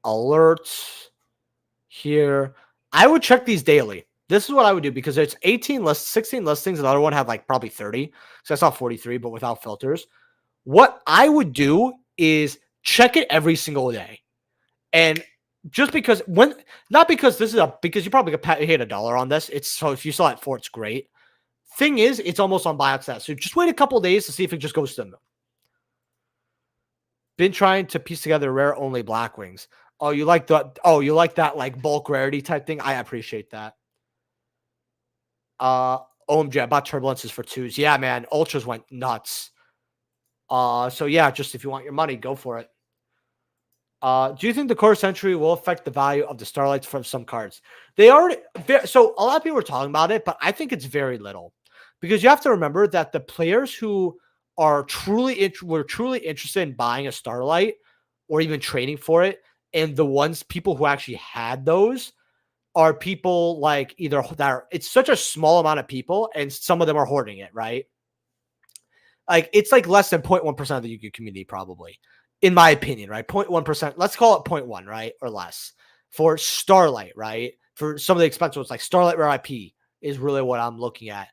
alerts here. I would check these daily. This is what I would do because it's 18 lists, 16 listings. Another one had like probably 30. So I saw 43, but without filters. What I would do is check it every single day. And just because not because this is because you probably paid $1 on this. It's so if you saw it for, it's great. Thing is, it's almost on buyout stats. So just wait a couple days to see if it just goes to them. Been trying to piece together rare only black wings. Oh, you like that like bulk rarity type thing? I appreciate that. OMG, I bought turbulences for 2s. Yeah, man, ultras went nuts. So yeah, just if you want your money, go for it. Do you think the core century will affect the value of the starlights from some cards? They already so a lot of people are talking about it, but I think it's very little because you have to remember that the players who are truly interested in buying a starlight or even trading for it, and the people who actually had those are people like either that are, it's such a small amount of people, and some of them are hoarding it, right? Like it's like less than 0.1% of the Yu-Gi-Oh community, probably, in my opinion, right? 0.1%. Let's call it 0.1, right? Or less for Starlight, right? For some of the expensive ones, like Starlight Rare IP is really what I'm looking at.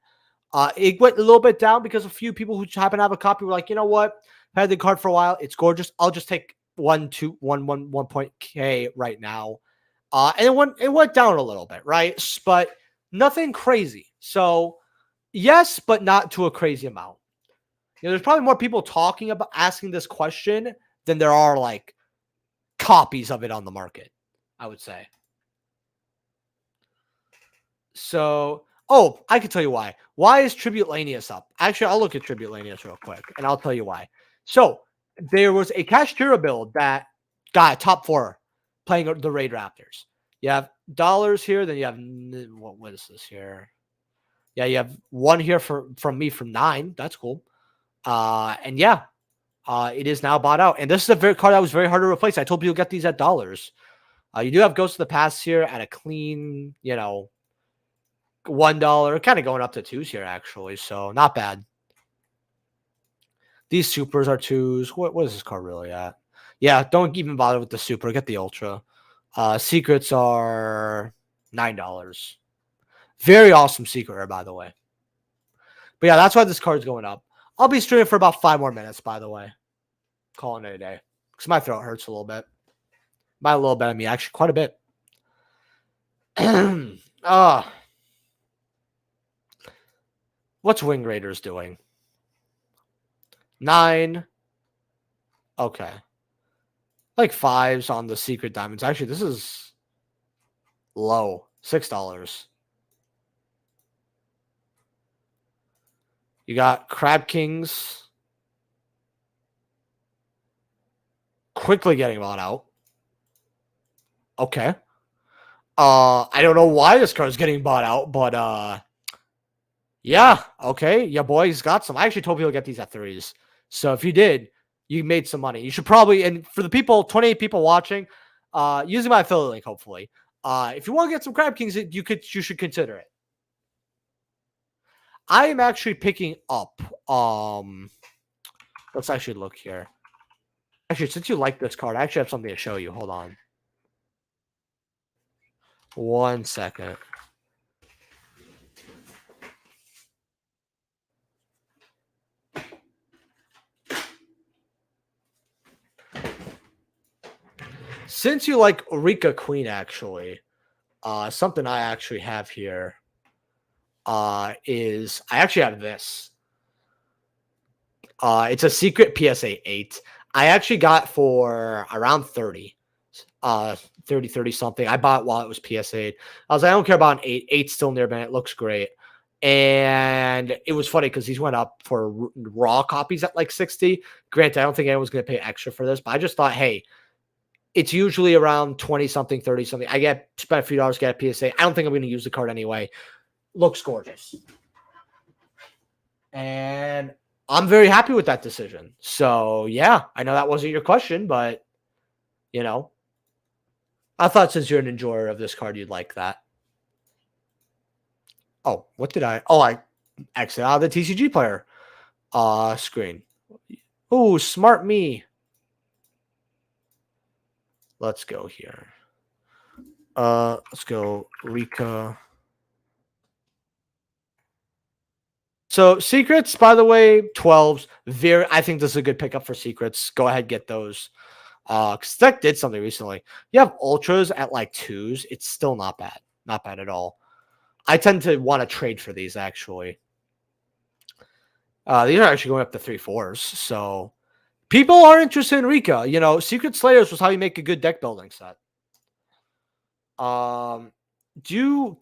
It went a little bit down because a few people who happen to have a copy were like, you know what? I've had the card for a while. It's gorgeous. I'll just take 1.K right now. And it went down a little bit, right? But nothing crazy. So yes, but not to a crazy amount. There's probably more people talking about asking this question than there are like copies of it on the market, I would say. So, I can tell you why. Why is Tribute Lanius up? Actually, I'll look at Tribute Lanius real quick, and I'll tell you why. So, there was a Kashtira build that got top 4 playing the Raid Raptors. You have dollars here, then you have, what is this here? Yeah, you have 1 here from me from 9. That's cool. And yeah, it is now bought out. And this is a card that was very hard to replace. I told people to get these at dollars. You do have Ghost of the Past here at a clean, $1, kind of going up to 2s here, actually. So not bad. These supers are 2s. What is this card really at? Yeah, don't even bother with the super. Get the ultra. Secrets are $9. Very awesome secret rare, by the way. But yeah, that's why this card's going up. I'll be streaming for about 5 more minutes, by the way. Calling it a day. Because my throat hurts a little bit. By a little bit, I mean actually quite a bit. What's Wing Raiders doing? 9. Okay. Like 5s on the secret diamonds. Actually, this is low. $6. You got Crab Kings quickly getting bought out. Okay. I don't know why this card is getting bought out, but yeah, okay. Your boy's got some. I actually told people to get these at 3s. So if you did, you made some money. You should probably, and for the people, 28 people watching, using my affiliate link, hopefully. If you want to get some Crab Kings, you should consider it. I am actually picking up. Let's actually look here. Actually, since you like this card, I actually have something to show you. Hold on. 1 second. Since you like Rika Queen, actually, something I actually have here is I actually have this. It's a secret PSA 8. I actually got for around 30. 30 something. I bought it while it was PSA. I was like, I don't care about an 8. 8's still near ban. It looks great. And it was funny because these went up for raw copies at like 60. Granted, I don't think anyone's going to pay extra for this, but I just thought, hey, it's usually around 20 something, 30 something. I spent a few dollars, get a PSA. I don't think I'm going to use the card anyway. Looks gorgeous. And I'm very happy with that decision. So, yeah, I know that wasn't your question, but, you know, I thought since you're an enjoyer of this card, you'd like that. Oh, what did I? Oh, I exited out of the TCG player screen. Oh, smart me. Let's go here. Let's go Rika. So secrets, by the way, 12s. I think this is a good pickup for secrets. Go ahead, get those. Because Tech did something recently. You have ultras at like 2s. It's still not bad. Not bad at all. I tend to want to trade for these actually. These are actually going up to 3/4s. So people are interested in Rika. You know, Secret Slayers was how you make a good deck building set. Do you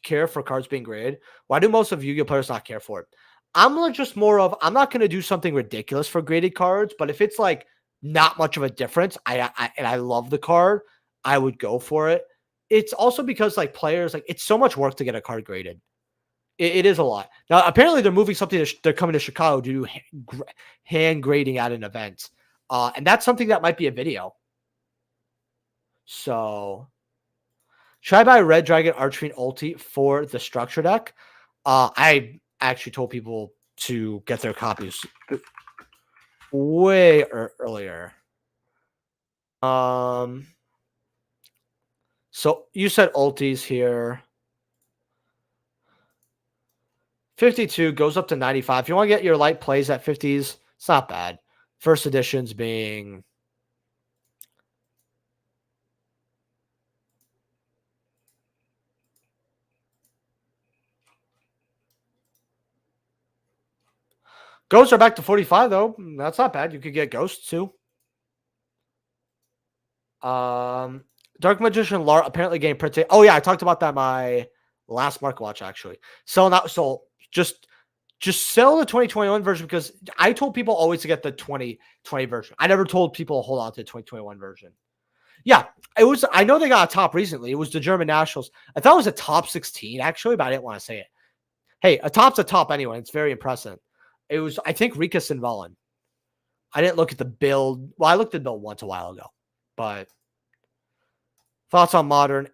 care for cards being graded? Why do most of Yu-Gi-Oh players not care for it? I'm just more of, I'm not going to do something ridiculous for graded cards, but if it's like not much of a difference, I love the card, I would go for it. It's also because like players, like it's so much work to get a card graded. It is a lot. Now, apparently they're moving something. They're coming to Chicago to do hand grading at an event. And that's something that might be a video. So should I buy Red Dragon Archfiend Ulti for the structure deck? I actually told people to get their copies way earlier. So you said ultis here. 52 goes up to 95. If you want to get your light plays at 50s, it's not bad. First editions being Ghosts are back to 45 though. That's not bad. You could get Ghosts too. Dark Magician Lar apparently getting printed. Oh yeah, I talked about that my last Market Watch actually. So just sell the 2021 version because I told people always to get the 2020 version. I never told people to hold on to the 2021 version. Yeah, it was. I know they got a top recently. It was the German Nationals. I thought it was a top 16 actually, but I didn't want to say it. Hey, a top's a top anyway. It's very impressive. It was, I think, Rika Sinvalin. I didn't look at the build. Well, I looked at the build once a while ago, but thoughts on Modern?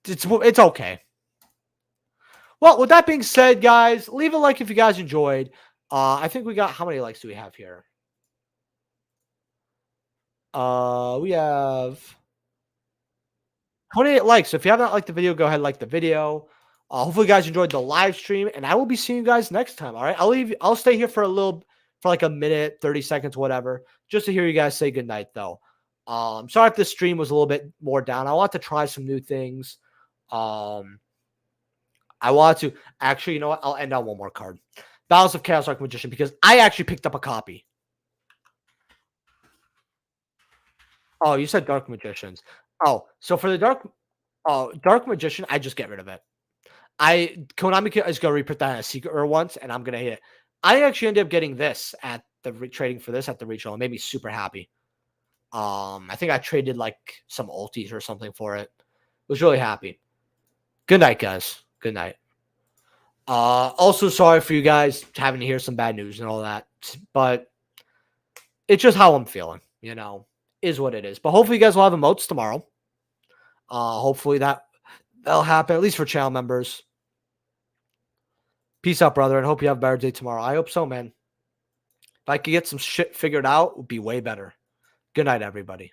It's okay. Well, with that being said, guys, leave a like if you guys enjoyed. I think we got, how many likes do we have here? We have 28 likes. So if you have not liked the video, go ahead and like the video. Hopefully you guys enjoyed the live stream, and I will be seeing you guys next time. All right. I'll stay here for like a minute, 30 seconds, whatever, just to hear you guys say goodnight though. Sorry if this stream was a little bit more down. I want to try some new things. I want to actually, you know what? I'll end on one more card. Balance of Chaos Dark Magician, because I actually picked up a copy. Oh, you said Dark Magicians. Oh, so for the Dark Magician, I just get rid of it. Konami is gonna reprint that as secret or once, and I'm gonna hit it. I actually ended up getting this at the trading for this at the regional. It made me super happy. I think I traded like some ultis or something for it. Was really happy. Good night, guys. Good night. Also sorry for you guys having to hear some bad news and all that, but it's just how I'm feeling, is what it is. But hopefully you guys will have emotes tomorrow. Hopefully that'll happen, at least for channel members. Peace out, brother, and hope you have a better day tomorrow. I hope so, man. If I could get some shit figured out, it would be way better. Good night, everybody.